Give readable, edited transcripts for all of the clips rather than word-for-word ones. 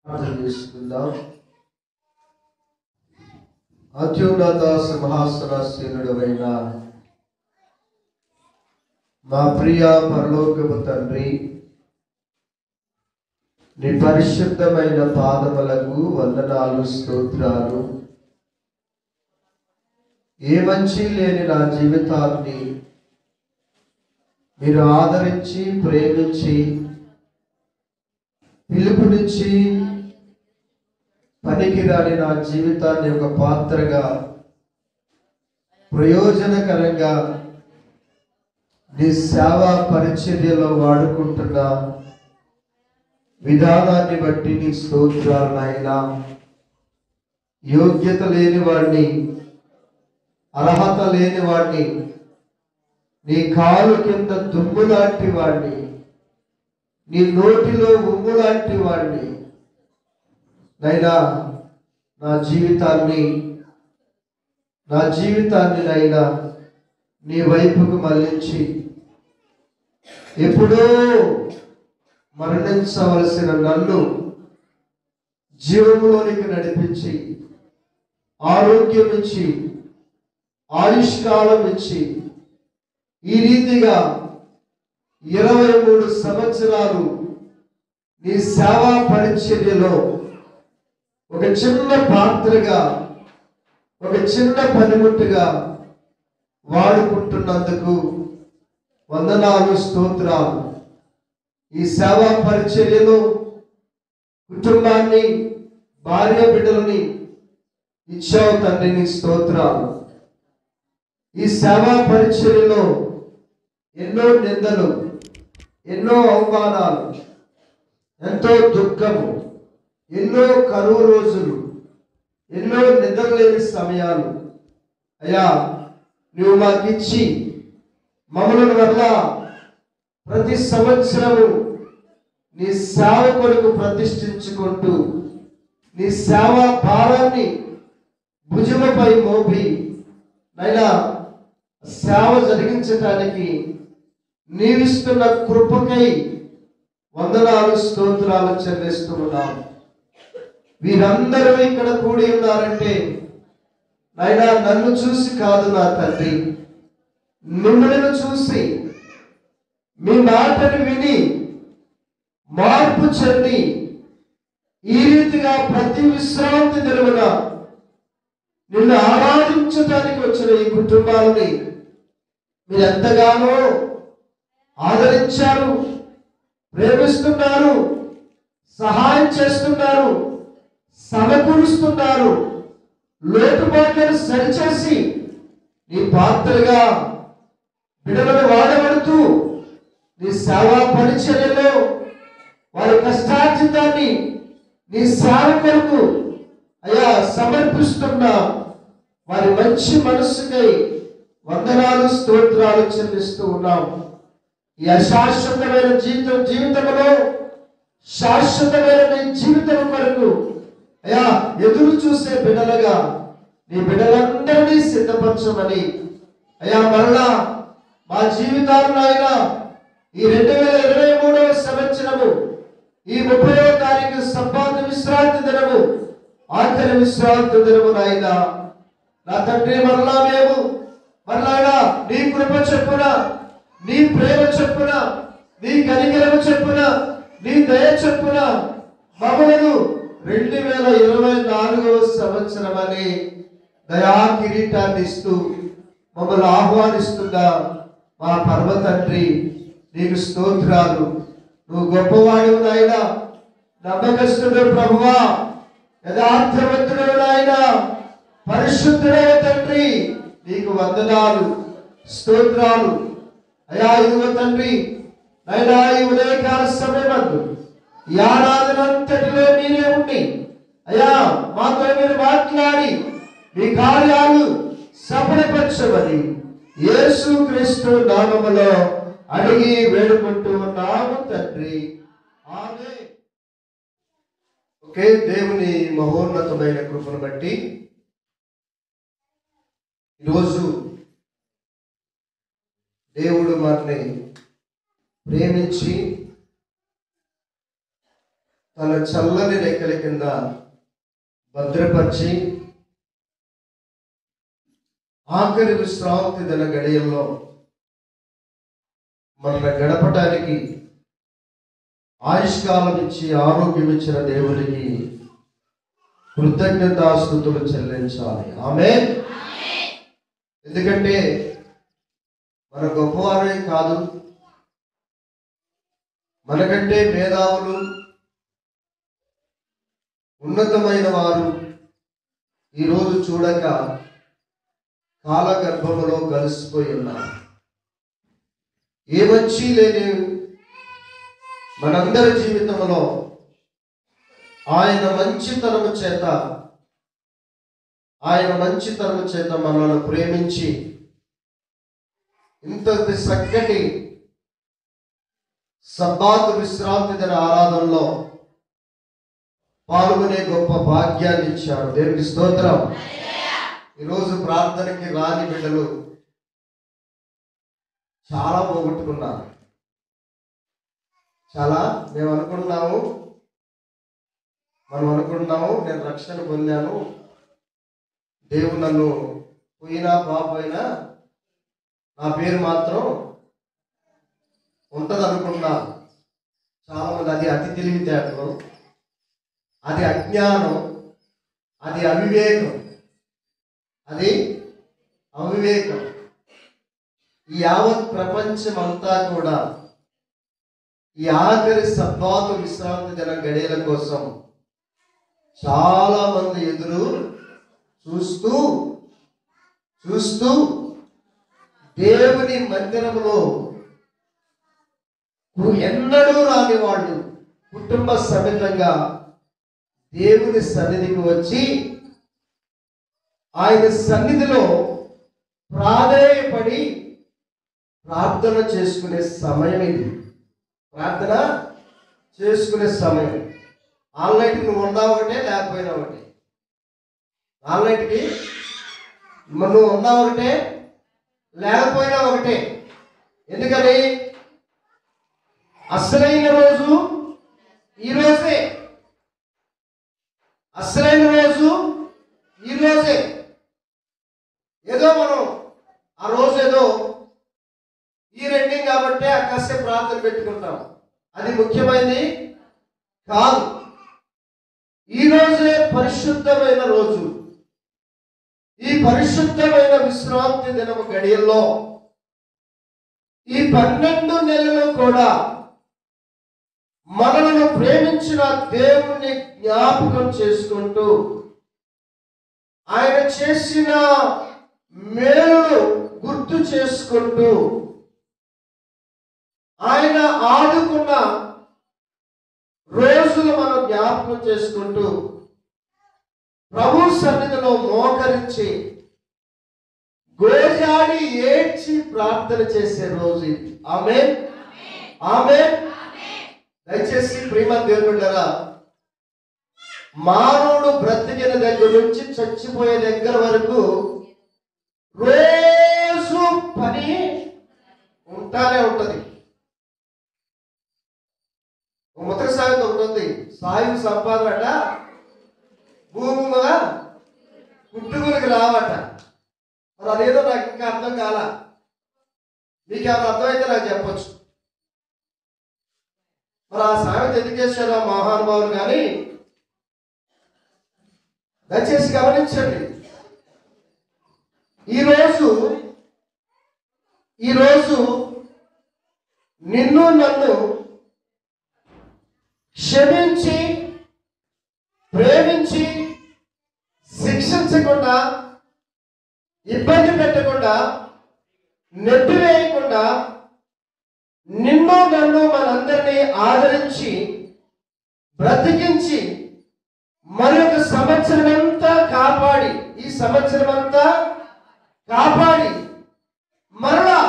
ప్రార్థన చేసుకుందాం. అత్యున్నత సింహాసనాసీనుడవైన మా ప్రియ పరలోకపు తండ్రి, నీ పరిశుద్ధమైన పాదములకు వందనాలు, స్తోత్రాలు. ఏ మంచి లేని నా జీవితాన్ని మీరు ఆదరించి, ప్రేమించి, పిలుపునిచ్చి, పనికిరాని నా జీవితాన్ని ఒక పాత్రగా ప్రయోజనకరంగా నీ సేవా పరిచర్యలో వాడుకుంటున్న విధానాన్ని బట్టి నీ స్తోత్రాలు నాయనా. యోగ్యత లేని వాడిని, అర్హత లేని వాడిని, నీ కాలు కింద దుమ్ము లాంటి వాడిని, నీ నోటిలో ఉమ్ము లాంటి వాడిని నైనా నా జీవితాన్ని నైనా నీ వైపుకు మళ్ళించి ఎప్పుడో మరణించవలసిన నన్ను జీవములోనికి నడిపించి, ఆరోగ్యం ఇచ్చి, ఆయుష్కాలం ఇచ్చి, ఈ రీతిగా 23 సంవత్సరాలు నీ సేవా పరిచర్యలో ఒక చిన్న పాత్రగా, ఒక చిన్న పనిముట్టుగా వాడుకుంటున్నందుకు వందనాలు, స్తోత్రాలు. ఈ సేవా పరిచర్యలో కుటుంబాన్ని, భార్య బిడ్డలని ఇచ్చావు తండ్రి, నీ స్తోత్రాలు. ఈ సేవా పరిచర్యలో ఎన్నో నిందలు, ఎన్నో అవమానాలు, ఎంతో దుఃఖము, ఎన్నో కరువు రోజులు, ఎన్నో నిద్రలేని సమయాలు అయ్యా నువ్వు మాకిచ్చి మమ్మల్ని వల్ల ప్రతి సంవత్సరము నీ సేవ కొరకు ప్రతిష్ఠించుకుంటూ నీ సేవా భారాన్ని భుజముపై మోపి నైనా సేవ జరిగించటానికి నీవిస్తున్న కృపకై వందనాలు, స్తోత్రాలు చెల్లిస్తూ ఉన్నాము. వీరందరూ ఇక్కడ కూడి ఉన్నారంటే నైనా నన్ను చూసి కాదు నా తండ్రి, మిమ్మల్ని చూసి మీ మాటను విని మార్పు చెంది ఈ రీతిగా ప్రతి విశ్రాంతి దినమున నిన్ను ఆరాధించడానికి వచ్చిన ఈ కుటుంబాలని మీరు ఎంతగానో ఆదరించారు, ప్రేమిస్తున్నారు, సహాయం చేస్తున్నారు, సమకూరుస్తున్నారు. లోటుపాట్లను సరిచేసి నీ పాత్రగా బిడ్డలను వాడబడుతూ నీ సేవా పరిచర్యలో వారి కష్టార్జితాన్ని నీ సేవ కొరకు అయ్యా సమర్పిస్తున్న వారి మంచి మనస్సుకై వందనాలు, స్తోత్రాలు చెల్లిస్తూ ఉన్నాం. ఈ అశాశ్వతమైన జీవితంలో శాశ్వతమైన నీ జీవితం కొరకు అయ్యా ఎదురు చూసే బిడ్డలుగా నీ బిడ్డలందరినీ సిద్ధపరచమని అయ్యా మరలా మా జీవితాలను ఆయన ఈ 2023వ సంవత్సరము ఈ 30వ తారీఖు సంపాద విశ్రాంతి దినము, ఆఖరి విశ్రాంతి దినము నాయన నా తండ్రి మరలా మేము నీ కృప చెప్పున, నీ ప్రేమ చెప్పున, నీ కనికరము చెప్పున, నీ దయ చెప్పున మమ్మలను 2024వ సంవత్సరం అని దయా కిరీటాన్ని ఇస్తూ మమ్మల్ని ఆహ్వానిస్తున్నా మా పరమ తండ్రి, నీకు స్తోత్రాలు. నువ్వు గొప్పవాడు నాయన, నమ్మకస్తుడు ప్రభువా, యథార్థవంతుడు నాయన, పరిశుద్ధుడైన తండ్రి, నీకు వందనాలు, స్తోత్రాలు. అయా ఇదిగో తండ్రి నైనా ఈ ఉదయకాల సమయమందు ఈ ఆరాధన అంతటిలో మీరే ఉండి అయ్యా మాతో మీరు మాట్లాడి మీ కార్యాలు సఫలపరచమని యేసు క్రీస్తు నామములో అడిగి వేడుకుంటూ ఉన్నాము తండ్రి, ఆమేన్. ఓకే, దేవుని మహోన్నతమైన కృపను బట్టి ఈరోజు దేవుడు మనల్ని ప్రేమించి తన చల్లని రేఖల కింద భద్రపరిచి ఆఖరి విశ్రాంతి దిన గడియల్లో మన గడపడానికి ఆయుష్కాలం ఇచ్చి ఆరోగ్యం ఇచ్చిన దేవునికి కృతజ్ఞతాస్తుతులు చెల్లించాలి. ఆమేన్. ఎందుకంటే మన గొప్పవారే కాదు, మనకంటే మేధావులు, ఉన్నతమైన వారు ఈరోజు చూడక కాలగర్భములో కలిసిపోయి ఉన్నారు. ఏమొచ్చి లేని మనందరి జీవితంలో ఆయన మంచితనము చేత మనల్ని ప్రేమించి ఇంత చక్కటి సబ్బాతు విశ్రాంతి దిన ఆరాధనలో పాల్గొనే గొప్ప భాగ్యాన్ని ఇచ్చాడు. దేవునికి స్తోత్రం. ఈరోజు ప్రార్థనకి రాని బిడ్డలు చాలా పోగొట్టుకున్నారు. చాలా మనం అనుకుంటున్నాము నేను రక్షణ పొందాను, దేవుడు నన్ను పోయినా బాబోయినా నా పేరు మాత్రం ఉంటుంది అనుకున్నా. చాలా మంది అది అతి తెలివితేటలు, అది అజ్ఞానం, అది అవివేకం. ఈ యావత్ ప్రపంచం అంతా కూడా ఈ ఆఖరి సబ్బాతు విశ్రాంతి దిన గడియల కోసం చాలా మంది ఎదురు చూస్తూ దేవుని మందిరంలో ఎన్నడూ రాని వాళ్ళు కుటుంబ సమేతంగా దేవుని సన్నిధికి వచ్చి ఆయన సన్నిధిలో ప్రాధేయపడి ప్రార్థన చేసుకునే సమయం ఇది. ప్రార్థన చేసుకునే సమయం. ఆన్లైన్కి నువ్వు ఉన్నావు ఒకటే, లేకపోయినా ఒకటే. ఆన్లైన్కి నువ్వు ఉన్నావు ఒకటే, లేకపోయినా ఒకటే. ఎందుకని అసలైన రోజు ఈరోజే. ఏదో మనం ఆ రోజు ఏదో ఈ రెండింగ్ కాబట్టి కాసేపు ప్రార్థన పెట్టుకుంటాం. అది ముఖ్యమైనది కాదు. ఈ రోజే పరిశుద్ధమైన రోజు. ఈ పరిశుద్ధమైన విశ్రాంతి దినము గడియల్లో ఈ 12 నెలలు కూడా మనలను ప్రేమించిన దేవుణ్ణి జ్ఞాపకం చేసుకుంటూ ఆయన చేసిన మేలును గుర్తు చేసుకుంటూ ఆయన ఆదుకున్న రోజులు మనం జ్ఞాపకం చేసుకుంటూ ప్రభు సన్నిధిలో మోకరించి గోజాడి ఏడ్చి ప్రార్థన చేసే రోజు ఇది. ఆమేన్. దయచేసి ప్రేమ దేవుళ్ళరా, మానవుడు బ్రతికిన దగ్గర నుంచి చచ్చిపోయే దగ్గర వరకు రోజు పని ఉంటానే ఉంటది. మొదటి సాగుతూ ఉంటుంది. సాయం సంపాదనట భూమి పుట్టుకునికి రావట. మరి అదేదో నాకు ఇంకా అర్థం కాల. మీకు ఏమైనా అర్థమైతే నాకు చెప్పచ్చు. మరి ఆ సామెత ఎందుకు చేశారు ఆ మహానుభావులు? కానీ దయచేసి గమనించండి. ఈరోజు నిన్ను నన్ను క్షమించి ప్రేమించి శిక్షించకుండా, ఇబ్బంది పెట్టకుండా, నెట్టివేయకుండా నిన్ను నన్ను మనందరినీ ఆదరించి బ్రతికించి మరొక సంవత్సరం అంతా కాపాడి, ఈ సంవత్సరం అంతా కాపాడి మరలా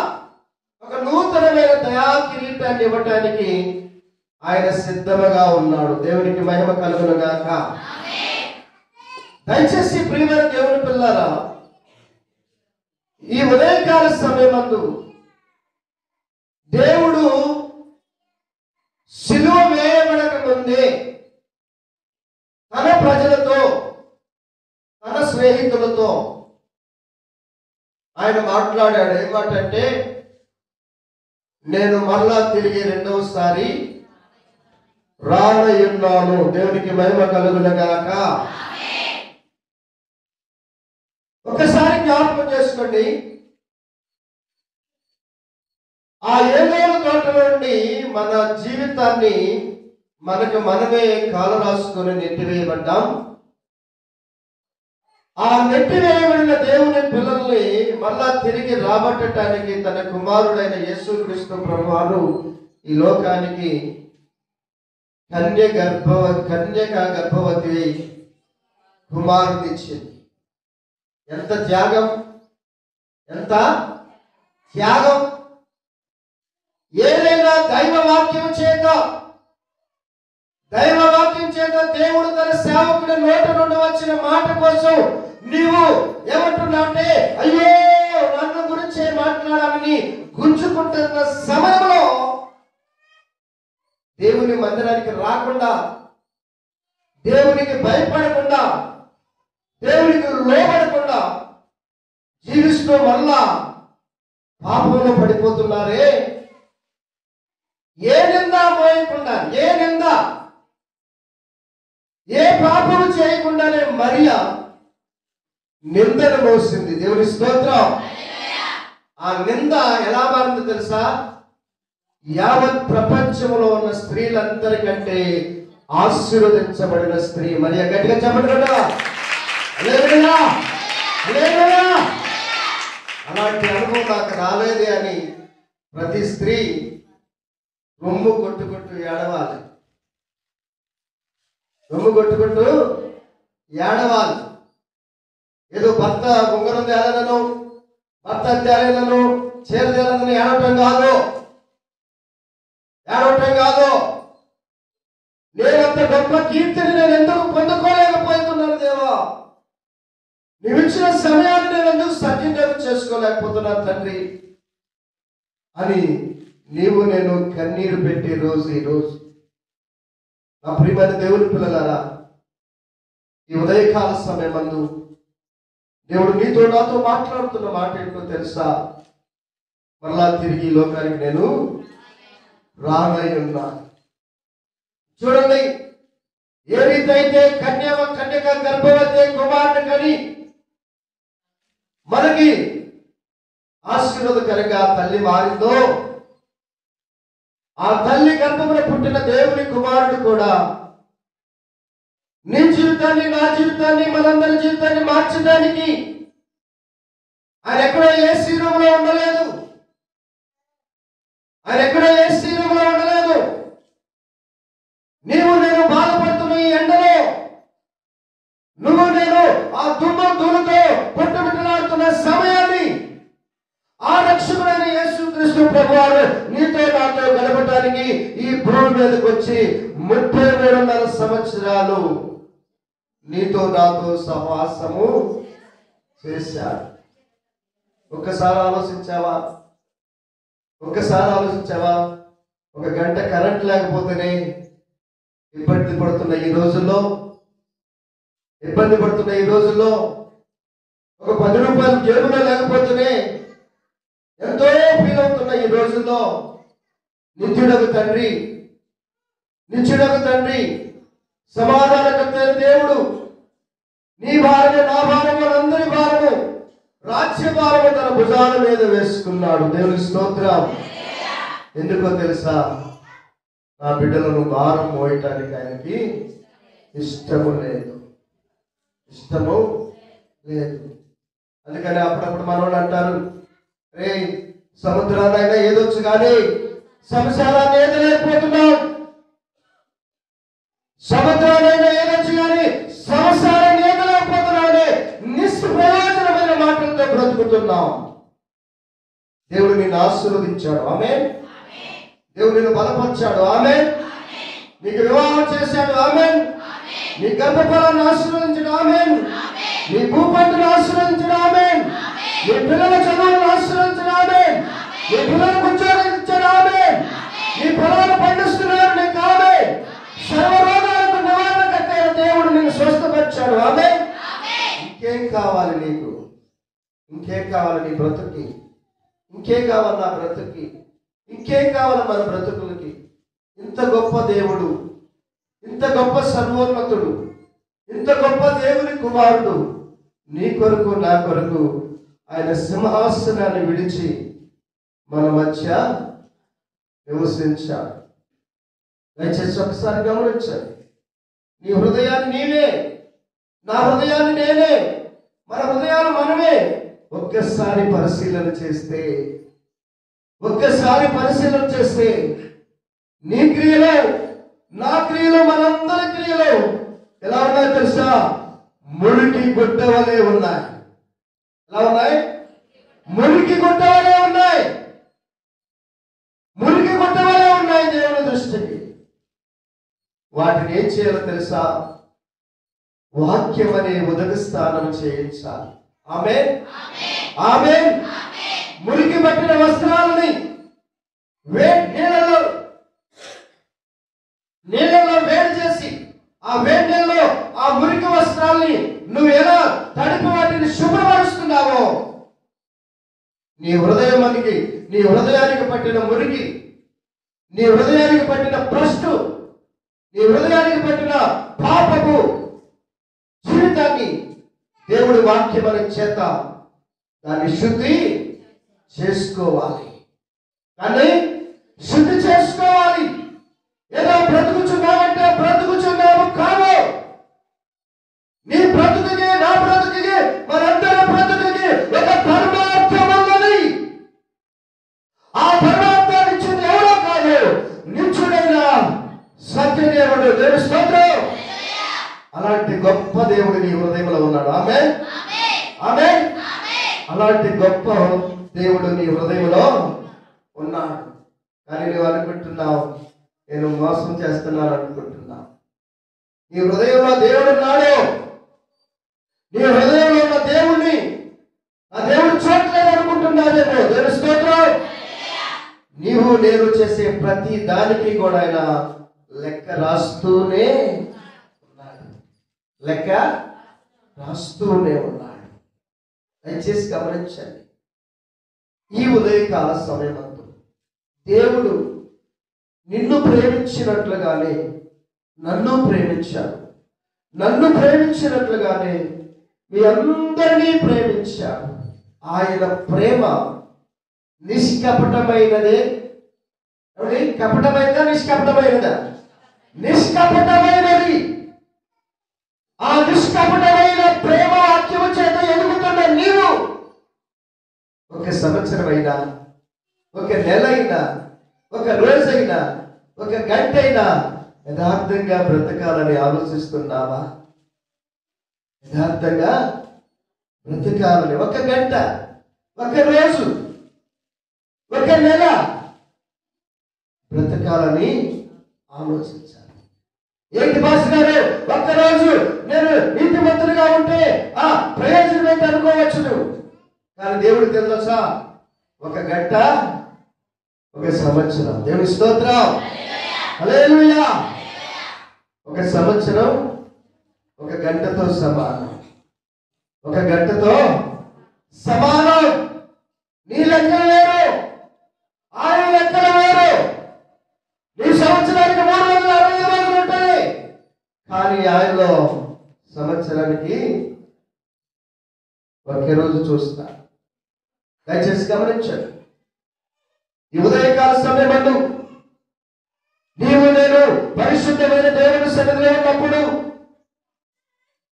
ఒక నూతనమైన దయా కిరీటాన్ని ఇవ్వటానికి ఆయన సిద్ధముగా ఉన్నాడు. దేవునికి మహిమ కలుగును గాక. దయచేసి ప్రియమైన దేవుని పిల్లారా, ఈ ఉదయకాల సమయమందు దేవుడు సిలువ వేయబడక ముందే ప్రజలతో, తన స్నేహితులతో ఆయన మాట్లాడాడు. ఏమాటంటే, నేను మరలా తిరిగి రెండవసారి రానయ్యున్నాను. దేవునికి మహిమ కలుగునగాక. ఒకసారి జ్ఞాపకం చేసుకోండి, ఆ ఏలేలు తోట నుండి మన జీవితాన్ని మనకు మనమే కాలు రాసుకొని నెట్టివేయబడ్డాం. ఆ నెట్టివేయబడిన దేవుని పిల్లల్ని మళ్ళా తిరిగి రాబట్టడానికి తన కుమారుడైన యేసుక్రీస్తు ప్రభువారు ఈ లోకానికి కన్యక గర్భవతి కుమారునిచ్చింది. ఎంత త్యాగం, ఎంత త్యాగం! ఏదైనా దైవవాక్యం చేత దేవుడు తన సేవకుడి నోట నుండి వచ్చిన మాట కోసం నీవు ఏమంటున్నావంటే, అయ్యో నన్ను గురించి మాట్లాడాలని గుంజుకుంటున్న సమయంలో దేవుని మందిరానికి రాకుండా, దేవునికి భయపడకుండా, దేవునికి లోబడకుండా జీవిస్తూ మళ్ళా పాపంలో పడిపోతున్నారే. ఏ నింద మోయకుండా, ఏ పాపము చేయకుండానే మరియా నిందను మోసింది. దేవుని స్తోత్రం. ఆ నింద ఎలా మారింది తెలుసా? యావత్ ప్రపంచంలో ఉన్న స్త్రీలందరికంటే ఆశీర్వదించబడిన స్త్రీ మరియా. గట్టిగా చెప్పండి కదా. అలాంటి అనుభవం నాకు రాలేదే అని ప్రతి స్త్రీ రొమ్ము కొట్టుకుంటూ ఏడవాలి. ఏదో భర్త ఉంగరం తేలేదను, భర్త తేలేదను, చీర తేలేదని ఏడవటం కాదు. నేనంత గొప్ప కీర్తిని నేను ఎందుకు పొందుకోలేకపోతున్నాను దేవా? నువ్వు ఇచ్చిన సమయాన్ని నేను ఎందుకు సద్వినియోగం చేసుకోలేకపోతున్నాను తండ్రి అని నీవు నేను కన్నీరు పెట్టే రోజు ఈ రోజు. నా ప్రియమైన దేవుని పిల్లలారా, ఈ ఉదయకాల సమయమందు దేవుడు నీతో నాతో మాట్లాడుతున్న మాట ఏంటో తెలుసా? మరలా తిరిగి ఈ లోకానికి నేను రానై ఉన్నా. చూడండి, ఏ రీతి అయితే కన్యక గర్భవతి కుమారుని కని మనకి ఆశీర్వాదకరంగా తల్లి మారిందో, ఆ తల్లి గర్భమున పుట్టిన దేవుని కుమారుడు కూడా నీ జీవితాన్ని, నా జీవితాన్ని, మనందరి జీవితాన్ని మార్చడానికి ఆయన ఎక్కడో ఏసీ రూమ్లో ఉండలేదు. నీవు నేను బాధపడుతున్న ఈ ఎండలో, నువ్వు నేను ఆ దుమ్ముతో పొట్టుమిట్టలాడుతున్న సమయాన్ని ఆ రక్షకుడైన యేసుక్రీస్తు ప్రభువారు నీతో నాతో గడపడానికి ఈ భూమి మీదకి వచ్చి 33.5 సంవత్సరాలు నీతో నాతో సహవాసము చేశాడు. ఒక్కసారి ఆలోచించావా? ఒక గంట కరెంట్ లేకపోతేనే ఇబ్బంది పడుతున్న ఈ రోజుల్లో ఒక 10 రూపాయలు జేబులో లేకపోతేనే ఎంతో ఫీల్ అవుతున్న ఈ రోజుల్లో నిత్యుడకు తండ్రి సమాధానకర్త దేవుడు నీ భారము, నా భారము, అందరి భారము, రాజ్య భారము తన భుజాల మీద వేసుకున్నాడు. దేవుని స్తోత్రం. ఎందుకో తెలుసా? నా బిడ్డలను భారం మోయటానికి ఆయనకి ఇష్టము లేదు. అందుకని అప్పుడప్పుడు మనోళ్ళు అంటారు, రే సముద్రాలైనా ఏదొచ్చు కానీ సంసారాన్ని ఏదలేకపోతున్నాం. సముద్రాలైనా ఏదొచ్చు కానీ సంసారాన్ని ఏదలేకపోతున్నామని నిష్ప్రయోజనమైన మాటలతో బ్రతుకుతున్నాం. దేవుడు నిన్ను ఆశీర్వదించాడు. ఆమేన్. దేవుడు నిన్ను బలపరిచాడు. ఆమేన్. నీకు వివాహం చేశాడు. ఆమేన్. నీ గర్భఫలాన్ని ఆశీర్వదించడు. ఆమేన్. నీ భూపంటను ఆశీర్వదించడు. ఆమేన్. నీ పిల్లల చదువులను ఆశీర్వదించడు. ఆమేన్. నీ పిల్లలకు ఉద్యోగం ఇచ్చాడు. ఆమేన్. నీ పొలాలు పండిస్తున్నాడు. నీకు ఆమేన్. సర్వరోగాలకు నివారణ కట్టైన దేవుడు నిన్ను నిన్ను స్వస్థపరిచాడు. ఆమె ఇంకేం కావాలి నీకు? ఇంకేం కావాలి నీ బ్రతుకి? ఇంకేం కావాలి నా బ్రతుకి? ఇంకేం కావాలి మన బ్రతుకులకి? ఇంత గొప్ప దేవుడు, ఇంత గొప్ప సర్వోన్నతుడు, ఇంత గొప్ప దేవుని కుమారుడు నీ కొరకు నా కొరకు ఆయన సింహాసనాన్ని విడిచి మన మధ్య నివసించాడు. దయచేసి ఒకసారి గమనించండి. నీ హృదయాన్ని నీవే, నా హృదయాన్ని నేనే, మన హృదయాలు మనమే ఒక్కసారి పరిశీలన చేస్తే, నీ క్రియలో నా క్రియలో మనందరి క్రియలో ఎలా ఉన్నాయో తెలుసా? మురికి గుడ్డ వలె ఉన్నాయి. ఎలా ఉన్నాయి? మురికి గుడ్డ వలె ఉన్నాయి. మురికి గుడ్డ వలె ఉన్నాయి దేవుని దృష్టికి. వాటిని ఏం చేయాలో తెలుసా? వాక్యం అనే మొదటి స్థానం చేయించాలి. ఆమేన్, ఆమేన్. మురికి పట్టిన వస్త్రాలని నీళ్ళలో వేడి చేసి, ఆ వేడి నీళ్ళలో ఆ మురికి వస్త్రాలని నువ్వు ఎలా తడిపి వాటిని శుభ్రపరుస్తున్నావో, నీ హృదయానికి పట్టిన మురికి, నీ హృదయానికి పట్టిన భ్రష్టు, నీ హృదయానికి పట్టిన పాపపు జీవితాన్ని దేవుడి వాక్యమని చేత దాన్ని శుద్ధి చేసుకోవాలి. కానీ శుద్ధి చేసుకోవాలి. ఏదో బ్రతుకుచున్నావంటే బ్రతుకుచున్నావు కాదు. నీ బ్రతుకుకి, నా బ్రతుకుకి, మనందరి బ్రతుకుకి ఒక పరమార్థం ఉన్నది. ఆ పరమార్థాన్ని ఇచ్చింది ఎవరో కాదు, నిత్యుడైన సత్యదేవుడు. దేవుని స్తోత్రం. అలాంటి గొప్ప దేవుడు నీ హృదయంలో ఉన్నాడు. ఆమేన్, ఆమేన్. అలాంటి గొప్ప దేవుడు నీ హృదయంలో ఉన్నాడు. కానీ నువ్వు అనుకుంటున్నావు, నేను మోసం చేస్తున్నాను అనుకుంటున్నావు. నీ హృదయంలో దేవుడు ఉన్నాడు. నీ హృదయంలో ఉన్న దేవుణ్ణి ఆ దేవుడు చూడలేదు అనుకుంటున్నావేమో. దేవుని స్తోత్రం. నీవు నేను చేసే ప్రతి దానికి కూడా ఆయన లెక్క రాస్తూనే ఉన్నాడు. లెక్క రాస్తూనే ఉన్నాడు. దయచేసి గమనించండి. ఈ ఉదయకాల సమయమందు దేవుడు నిన్ను ప్రేమించినట్లుగానే నన్ను ప్రేమించాడు. నన్ను ప్రేమించినట్లుగానే మీ అందరినీ ప్రేమించాడు. ఆయన ప్రేమ నిష్కపటమైనదే. కపటమైనదా? నిష్కపటమైనదా? నిష్కపటమైనది. ఆ నిష్కపటమైన ప్రేమ వాక్యము చేత ఎదుగుతున్న నీవు ఒక సంవత్సరమైనా, ఒక నెలైనా, ఒక రోజైనా, ఒక గంటైనా యథార్థంగా బ్రతకాలని ఆలోచిస్తున్నావా? యథార్థంగా బ్రతకాలని, ఒక గంట, ఒక రోజు, ఒక నెల బ్రతకాలని ఆలోచించాలి. ఏంటి పాస్టర్ గారు, ఒక్కరోజు నేను నీతిమంతుడిగా ఉంటే ఆ ప్రయోజనం ఏంటి అనుకోవచ్చు నువ్వు. కానీ దేవుడు తెలుసా, ఒక గంట, ఒక సంవత్సరం. దేవుని స్తోత్రం. హల్లెలూయా. ఒక సంవత్సరం ఒక గంటతో సమానం. ఒక గంటతో సమానం. నీ లెక్కలు వేరు, ఆయన లెక్కలు వేరు. నీ సంవత్సరానికి 360 రోజులు ఉంటాయి. కానీ ఆయనలో సంవత్సరానికి ఒకే రోజు చూస్తా. దయచేసి గమనించండి. ఈ ఉదయకాల సమయమందు నీవు నేను పరిశుద్ధమైన దేవుని సన్నిధిలో ఉన్నప్పుడు,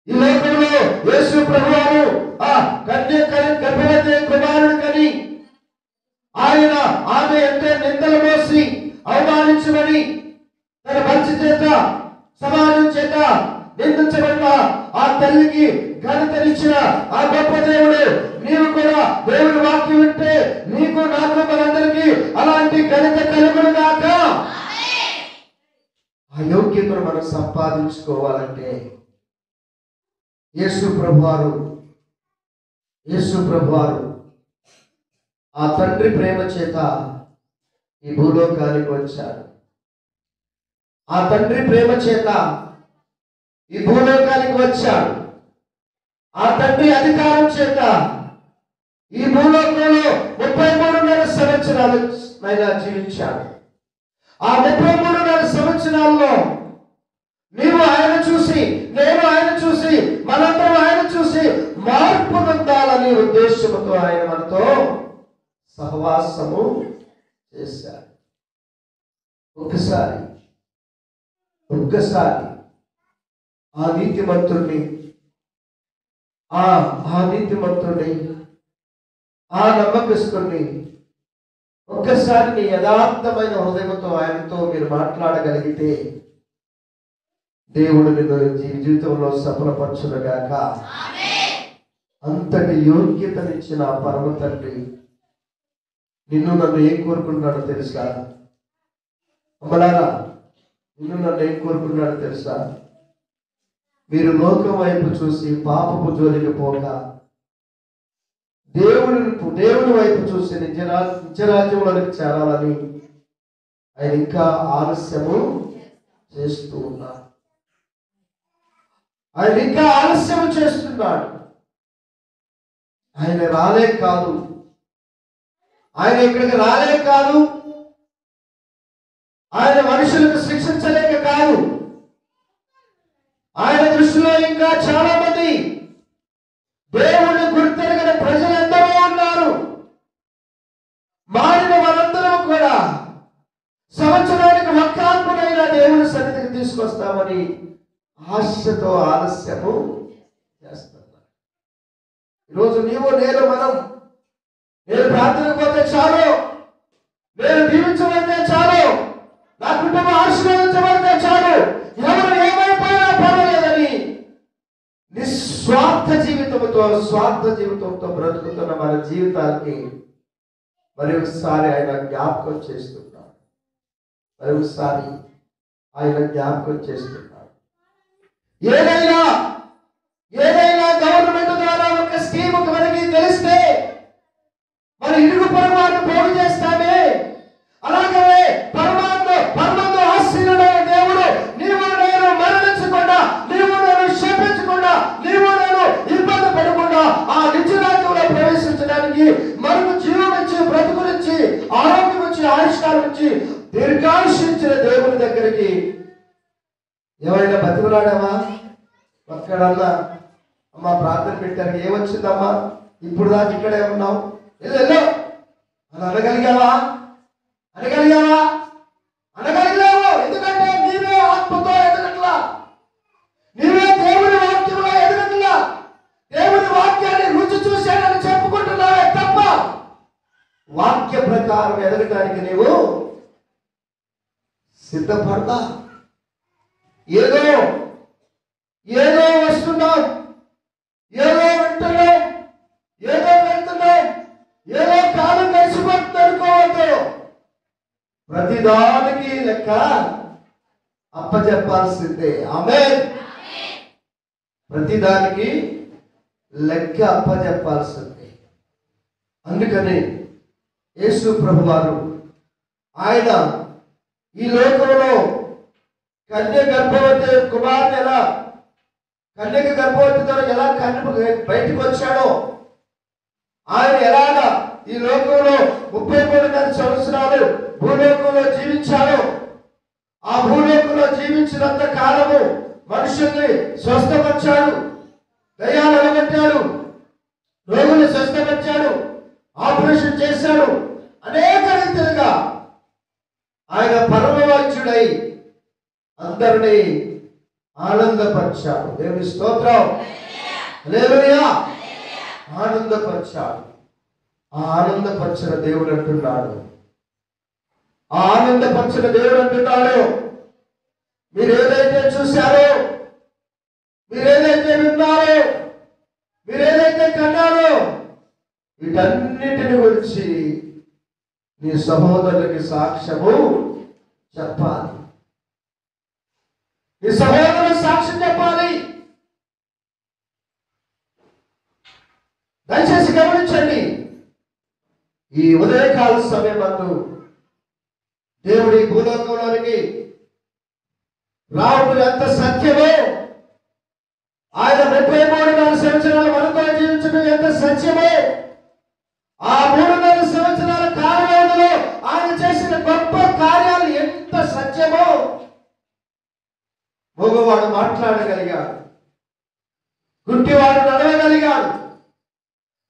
ఈ లోకంలో యేసు ప్రభువారు ఆ గర్భవతి కుమారుడు కని ఆయన ఆమె ఎంతో నిందలు మోసి అవమానించమని తన మంచి చేత సమాజం చేత నిందించబడిన ఆ తల్లికి ఘనతనిచ్చిన ఆ గొప్ప దేవుడు నీవు కూడా దేవుని వాక్యం వింటే నీకు నాకు మనందరికీ అలాంటి ఘనత కలుగును గాక. ఆ యోగ్యతను మనం సంపాదించుకోవాలంటే యేసు ప్రభువారు ఆ తండ్రి ప్రేమ చేత ఈ భూలోకానికి వచ్చారు. ఆ తండ్రి ప్రేమ చేత ఈ భూలోకానికి వచ్చాడు. ఆ తండ్రి అధికారం చేత ఈ భూలోకంలో 33.5 సంవత్సరాలు ఆయన జీవించాడు. ఆ 33.5 సంవత్సరాల్లో నీవు ఆయన చూసి, నేను ఆయన చూసి, మనందరం ఆయన చూసి మార్పు పొందాలని ఉద్దేశంతో ఆయన మనతో సహవాసము చేశాడు. ఒక్కసారి ఆ నీతిమంతుడిని ఆ నమ్మకస్తుడిని ఒక్కసారి నీ యథార్థమైన హృదయంతో ఆయనతో మీరు మాట్లాడగలిగితే దేవుడు నిన్ను జీవితంలో సఫలపరచునుగాక. అంతటి యోగ్యతనిచ్చిన పరమ తండ్రి నిన్ను నన్ను ఏం కోరుకున్నాడో తెలుసా? అమ్మలారా, నిన్ను నన్ను ఏం కోరుకున్నాడో తెలుసా? మీరు లోకం వైపు చూసి పాపపు జోలికి పోక దేవుని వైపు చూసి నిత్యరాజ్యంలోకి చేరాలని ఆయన ఇంకా ఆలస్యము చేస్తూ ఉన్నాడు. ఆయన ఇంకా ఆలస్యము చేస్తున్నాడు. ఆయన రాలే కాదు, ఆయన ఇక్కడికి రాలే కాదు, ఆయన మనుషులకు శిక్షించలేక కాదు. ఆయన దృష్టిలో ఇంకా చాలా మంది దేవుని గుర్తెరగిన ప్రజలందరూ ఉన్నారు. మారిన మనందరం కూడా సంవత్సరానికి ఒక్కాత్మనైన దేవుని సన్నిధికి తీసుకొస్తామని ఆశతో ఆలస్యము చేస్తున్నారు. ఈరోజు నేను ప్రార్థనకు పోతే చాలు, నేను దీవించబడితే చాలు, నా కుటుంబం ఆశీర్వదించబడితే చాలు, ఎవరు ఏమైపోయినా పర్వాలేదని స్వార్థ జీవితంతో బ్రతుకుతున్న మన జీవితానికి మరి ఒకసారి ఆయన జ్ఞాపకం చేస్తున్నాడు. ఏదైనా గవర్నమెంట్ ద్వారా ఒక స్కీమ్ మనకి తెలిస్తే మరి ఇరుగు పొరపాటు పోగు చేస్తామే, అలాగే పరమాత్మ ఆశీర్వాదమైన దేవుడు నీవు నేను మరణించకుండా, నీవు నేను శపించకుండా, నీవు నేను ఇబ్బంది పడకుండా ఆ నిత్యరాజ్యంలో ప్రవేశించడానికి మనకు జీవం ఇచ్చి, బ్రతుకునిచ్చి, ఆరోగ్యం ఇచ్చి, ఆయుష్కాలం ఇచ్చి దీర్ఘాయుషించిన దేవుని దగ్గరికి ఎవరైనా బతిమలాడావా? ఒక్కడన్నా అమ్మా ప్రార్థన పెట్టారు, ఏమొచ్చిందమ్మా, ఇప్పుడు దాకా ఇక్కడే ఉన్నావు, వెళ్ళు అని అనగలిగావా? అనగలిగావు. ఎందుకంటే నీవే ఆత్మతో ఎదగట్లా, నీవే దేవుని వాక్యంలో ఎదగట్లా, దేవుని వాక్యాన్ని రుచి చూశానని చెప్పుకుంటున్నావే తప్ప వాక్య ప్రకారం ఎదగడానికి నీవు సిద్ధపడతా. ఏదో వస్తున్నావు, ఏదో వింటున్నావు, ఏదో వెళ్తున్నావు, ఏదో కాలం గడిచిపోతుంది అనుకోవద్దు. ప్రతిదానికి లెక్క అప్పచెప్పాల్సిందే. ఆమేన్. ప్రతిదానికి లెక్క అప్పచెప్పాల్సిందే. అందుకని యేసు ప్రభువారు ఆయన ఈ లోకంలో కన్యక గర్భవతితో ఎలా బయటకు వచ్చాడో, ఆయన ఎలాగా ఈ లోకంలో 33.5 సంవత్సరాలు భూలోకంలో జీవించాడు. ఆ భూలోకంలో జీవించినంత కాలము మనుషుల్ని స్వస్థపరిచాడు, దయ్యాలు ఎలగొట్టాడు, రోగులు స్వస్థపరిచాడు, ఆపరేషన్ చేశాడు. అనేక రీతిలుగా ఆయన పరమవైద్యుడై అందరినీ ఆనందపరిచాడు. దేవుని స్తోత్రం, హల్లెలూయా. ఆనందపరిచాడు. ఆ ఆనందపరిచిన దేవుడు అంటున్నాడు, మీరు ఏదైతే చూశారో, మీరు ఏదైతే విన్నారో, మీరు ఏదైతే కన్నారో, వీటన్నిటిని గురించి నీ సహోదరులకి సాక్ష్యము చెప్పాలి. నీ సహోదరులకు సాక్ష్యం చెప్పాలి. దయచేసి గమనించండి, ఈ ఉదయకాల సమయమందు దేవుడి భూలోకంలోనికి రావడం ఎంత సత్యమో ఆయన 33 సంవత్సరాలు మనతో జీవించడం ఎంత సత్యమో, ఆ 3.5 సంవత్సరాల కాలంలో ఆయన చేసిన గొప్ప కార్యాలు ఎంత సత్యమో. మగవాడు మాట్లాడగలిగాడు, గుడ్డివాడు నడవగలిగాడు,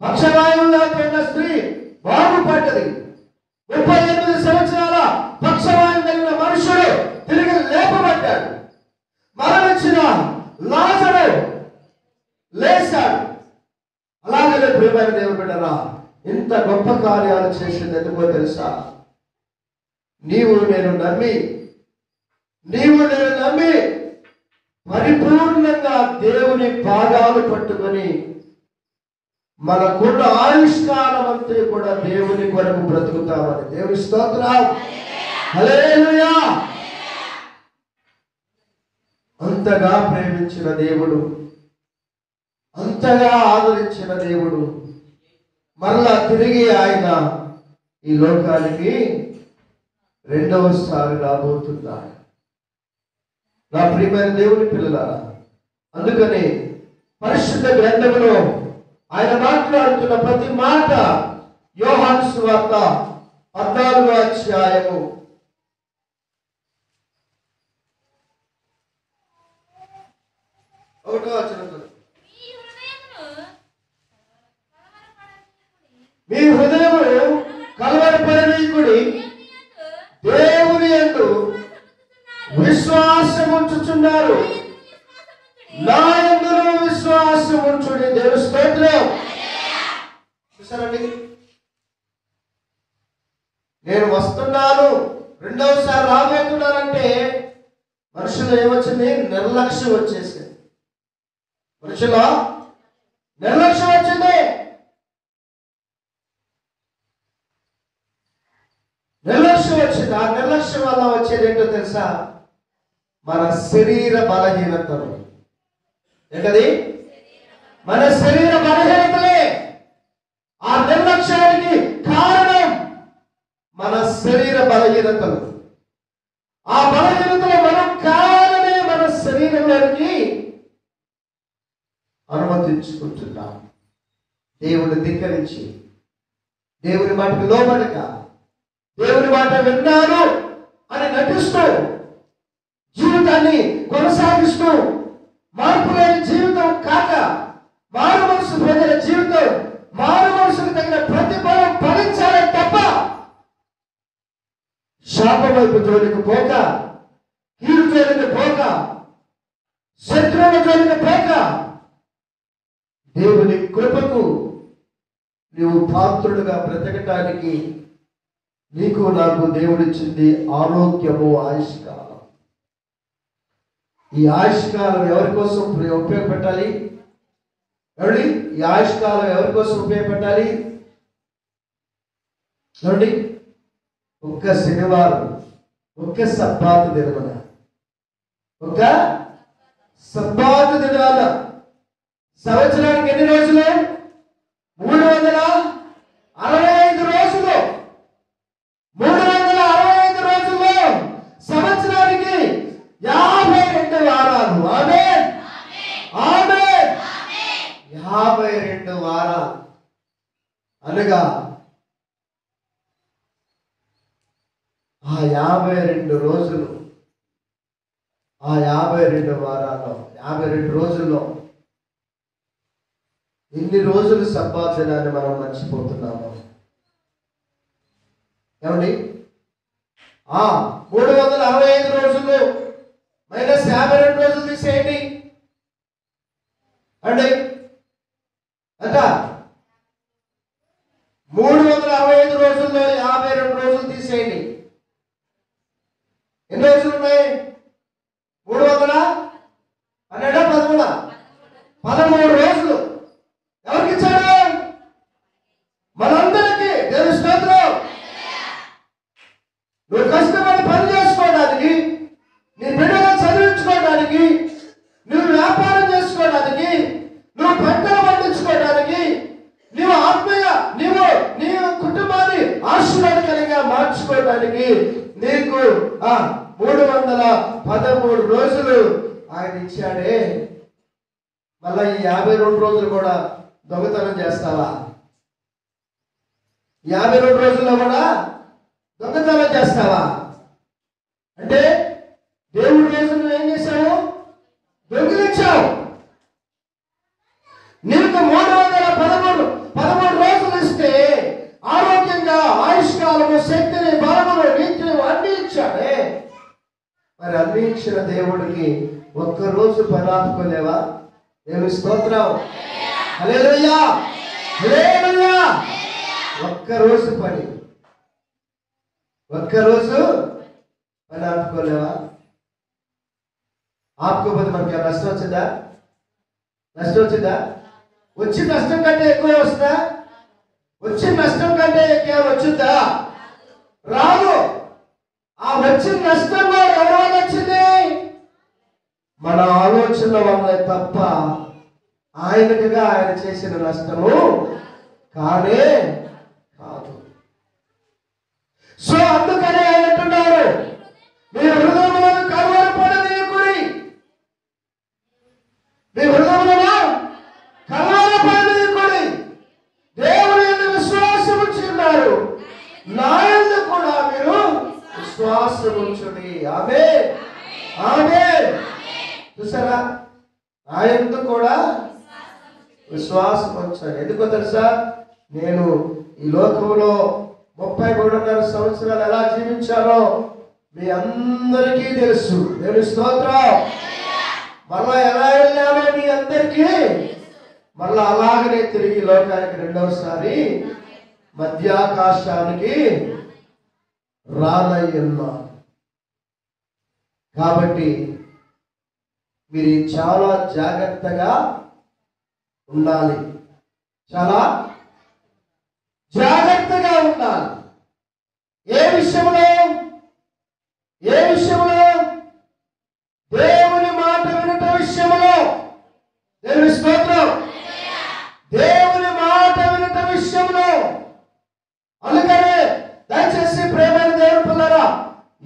పక్షవాయువుగా ఉన్న స్త్రీ బాగుపడ్డది, 38 సంవత్సరాల పక్షవాయువు కలిగిన మనుషుడు తిరిగి లేపబడ్డాడు, మరణించిన లాజరు లేచాడు. అలాగే ప్రియమైన దేవుని బిడ్డలారా, ఇంత గొప్ప కార్యాలు చేసింది ఎందుకో తెలుసా? నీవు నేను నమ్మి పరిపూర్ణంగా దేవుని పాదాలు పట్టుకొని మనకున్న ఆయుష్కాలం అంతా కూడా దేవుని కొరకు బ్రతుకుతామని. దేవుని స్తోత్రం, హల్లెలూయా. అంతగా ప్రేమించిన దేవుడు, అంతగా ఆదరించిన దేవుడు మరలా తిరిగి ఆయన ఈ లోకానికి రెండవసారి రాబోతున్నాడు. నా ప్రియమైన దేవుని పిల్లలారా, అందుకని పరిశుద్ధ గ్రంథములో ఆయన మాట్లాడుతున్న ప్రతి మాట యోహాను సువార్త 14వ అధ్యాయము 1వ వచనం. మీ హృదయమును కలవరపడనీయుడి, దేవుని యందు విశ్వాసం ఉంచుచున్నారు, నా యందును విశ్వాసం ఉంచుడి. దేవుని స్తోత్రం. చూసారండి, నేను వస్తున్నాను, రెండవసారి రాబోతున్నానంటే మనుషులు ఏమొచ్చింది? నిర్లక్ష్యం వచ్చేసింది. మనుషుల నిర్లక్ష్యం వచ్చింది. నిర్లక్ష్యం వచ్చింది. ఆ నిర్లక్ష్యం వల్ల వచ్చేది ఏంటో తెలుసా? మన శరీర బలహీనతలు. ఏంటది? మన శరీర బలహీనతలే ఆ నిర్లక్ష్యానికి కారణం. మన శరీర బలహీనతలు, ఆ బలహీనతలు మనం కావాలనే మన శరీరంలోనికి అనుమతించుకుంటున్నాం. దేవుని ధిక్కరించి, దేవుని మాటకు లోబడక, దేవుని మాట విన్నాను అని నటిస్తూ జీవితాన్ని కొనసాగిస్తూ మార్పు లేని జీవితం కాక, మారు మనసు ప్రజల జీవితం, మారు మనసుకు తగిన ప్రతిఫలం ఫలించాలి తప్ప శాపం వైపు జోలికి పోక, కీడు జోలికి పోక, శత్రువుల జోలికి పోక, దేవుని కృపకు నీవు పాత్రుడుగా బ్రతకటానికి నీకు నాకు దేవుడిచ్చింది ఆరోగ్యము, ఆయుష్కాలం. ఈ ఆయుష్కాలం ఎవరి కోసం ఉపయోగపెట్టాలి? ఏమండి, ఈ ఆయుష్కాలం ఎవరి కోసం ఉపయోగపెట్టాలి? ఏమండి, ఒక్క శనివారం, ఒక్క సబ్బాతు దినమున, ఒక్క సబ్బాతు దినాల సంవత్సరానికి ఎన్ని రోజులు? 365 రోజులు. 365 రోజుల్లో సంవత్సరానికి 52 వారాలు. ఆమేన్, ఆమేన్. 52 వారాలు అనగా ఆ 52 రోజులు, ఆ 52 వారాల్లో, 52 రోజుల్లో ఇన్ని రోజులు సంపాదనాన్ని మనం మర్చిపోతున్నాము. ఏమండి, 365 రోజులు మైనస్ 52 రోజులు తీసేయండి అండి. అంట 365 రోజుల్లో 52 రోజులు తీసేయండి. ఎన్ని రోజులు ఉన్నాయి? 312 13 రోజులు. ఎవరికి ఇచ్చాడు? మనందరికీ. దేవుని స్తోత్రం. నువ్వు కష్టపడి పని చేసుకోవడానికి, నీ బిడ్డలను చదివించుకోవడానికి, నువ్వు వ్యాపారం చేసుకోవడానికి, నువ్వు పంటలు పండించుకోవడానికి, నీవు ఆత్మీయ నీ కుటుంబాన్ని ఆశీర్వాదకరంగా మార్చుకోవడానికి నీకు 313 రోజులు ఆయన ఇచ్చాడే. మళ్ళీ ఈ 52 రోజులు కూడా దొంగతనం చేస్తావా? 52 రోజుల్లో కూడా దొంగతనం చేస్తావా? అంటే దేవుడి రోజు నువ్వు ఏం చేశావు? దొంగిలించావు. నీకు 313 రోజులు ఇస్తే ఆరోగ్యంగా ఆయుష్కాలము, శక్తిని, బలమును, నీతిని అన్ని ఇచ్చాడే. మరి అన్ని ఇచ్చిన దేవుడికి ఒక్కరోజు పని ఆపుకోలేవా? దేవుని స్తోత్రం. హల్లెలూయా, హల్లెలూయా. ఒక్కరోజు పని ఆపుకోలేవా? ఆపుకోకపోతే మనకి నష్టం వచ్చిందా? వచ్చి నష్టం కంటే ఎక్కువ వస్తుందా? వచ్చిన నష్టం కంటే ఎక్కువ వచ్చిందా? రాదు. ఆ వచ్చిన నష్టంలో ఎవరి వల్ల వచ్చింది? మన ఆలోచన వల్ల తప్ప ఆయనకుగా ఆయన చేసిన నష్టము కానే కాదు. సో అందుకనే ఆయన అంటున్నారు, మీ హృదయములను కలవరపడనీయకుడి. మీ హృదయములను కలవరపడనీయకుడి. దేవుని యందు విశ్వాసం ఉంచున్నారు, నా యందు కూడా మీరు విశ్వాసం ఉంచుడి. ఆమేన్, ఆమేన్. చూసారా, నా యందు కూడా విశ్వాసం ఉంచాలి. ఎందుకో తెలుసా? నేను ఈ లోకంలో 33.5 సంవత్సరాలు ఎలా జీవించానో మీ అందరికీ తెలుసు. దేవుని స్తోత్రం. మరలా ఎలా వెళ్ళానో మీ అందరికీ, మరలా అలాగనే తిరిగి లోకానికి రెండవసారి మధ్యాకాశానికి రానయ్యున్నా. కాబట్టి మీరు చాలా జాగ్రత్తగా ఉండాలి. చాలా జాగ్రత్తగా ఉండాలి. ఏ విషయంలో? దేవుని మాట వినట విషయంలో. దేవుని స్తోత్రం. దేవుని మాట వినట విషయంలో. అందుకనే దయచేసి ప్రేమైన దేవుని పిల్లరా,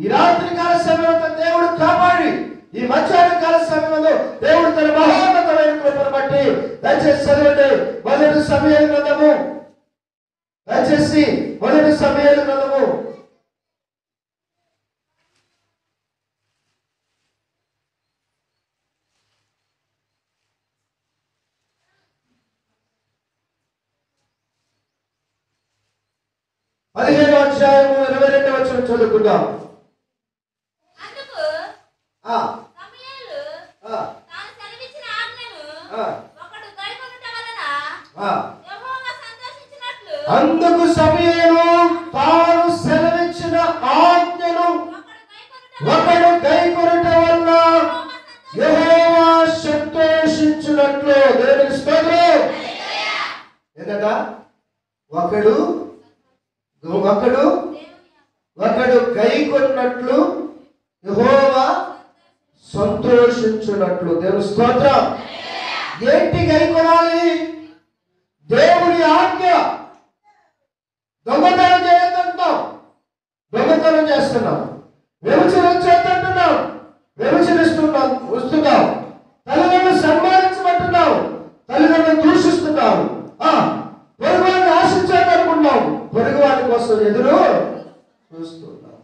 ఈ రాత్రి కాల సమయంలో దేవుడు కాపాడి, ఈ మధ్యాహ్న కాల సమయంలో దేవుడు తన మహోన్నతమైన కృపను బట్టి దయచేసి చదవండి మొదటి సమయాల గ్రంథము. దయచేసి మొదటి సమయాల గ్రంథము 15వ అధ్యాయము 22వ వచనం చదువుకుందాం. అందుకు సమూయేలు తాను సెలవిచ్చిన ఆజ్ఞను ఒకడు గైకొనుట వలన యెహోవా సంతోషించినట్లు. దేవునికి స్తోత్రం. ఏంటట? ఒకడు గైకొన్నట్లు యెహోవా సంతోషించినట్లు. దేవుని స్తోత్రం. ఏంటి గైకొనాలి? దేవుని ఆజ్ఞ. దొంగతనం చేయొద్దంటాం, దొంగతనం చేస్తున్నాం. వ్యభిచారం చేయొద్దంటున్నాం, వ్యభిచరిస్తున్నాం వస్తున్నాం. తల్లిదండ్రులను సన్మానించమంటున్నాం, తల్లిదండ్రులను దూషిస్తున్నాం. పొరుగువారిని ఆశించాలనుకున్నాం, పొరుగువారి కోసం ఎదురు చూస్తున్నాం.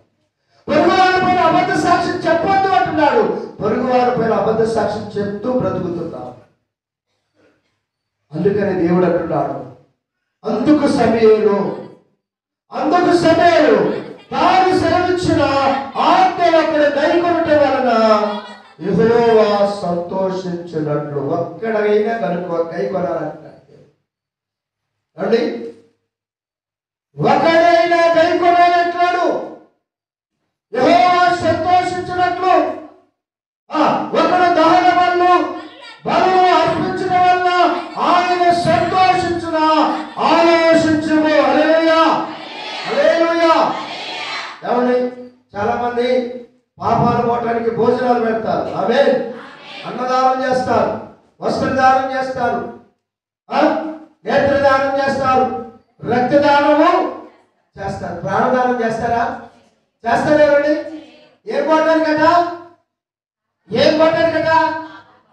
పొరుగువారి పైన అబద్ధ సాక్ష్యం చెప్పొద్దు అంటున్నాడు, పొరుగువారి పైన అబద్ధ సాక్ష్యం చెప్తూ బ్రతుకుతున్నాం. అందుకని దేవుడు అంటున్నాడు, అందుకు సమూయేలు తాను సెలవిచ్చిన ఆజ్ఞ ఒకడు గైకొనుట వలన యెహోవా సంతోషించినట్లు. ఒక్కడైనా గైకొనాలంటే అండి, ఒకడైనా గైకొనాలంటాడు యెహోవా సంతోషించినట్లు. ఒకడు దహన వల్ల బలులు అర్పించడం వల్ల ఆయన సంతోషించిన ఆలోచించము. హల్లెలూయా, హల్లెలూయా. ఏమండి, చాలా మంది పాపాలు పోవటానికి భోజనాలు పెడతారు, ఆమేన్, అన్నదానం చేస్తారు, వస్త్రదానం చేస్తారు, నేత్రదానం చేస్తారు, రక్తదానము చేస్తారు. ప్రాణదానం చేస్తారా? చేస్తారేమండి? ఏం పోవటానికట?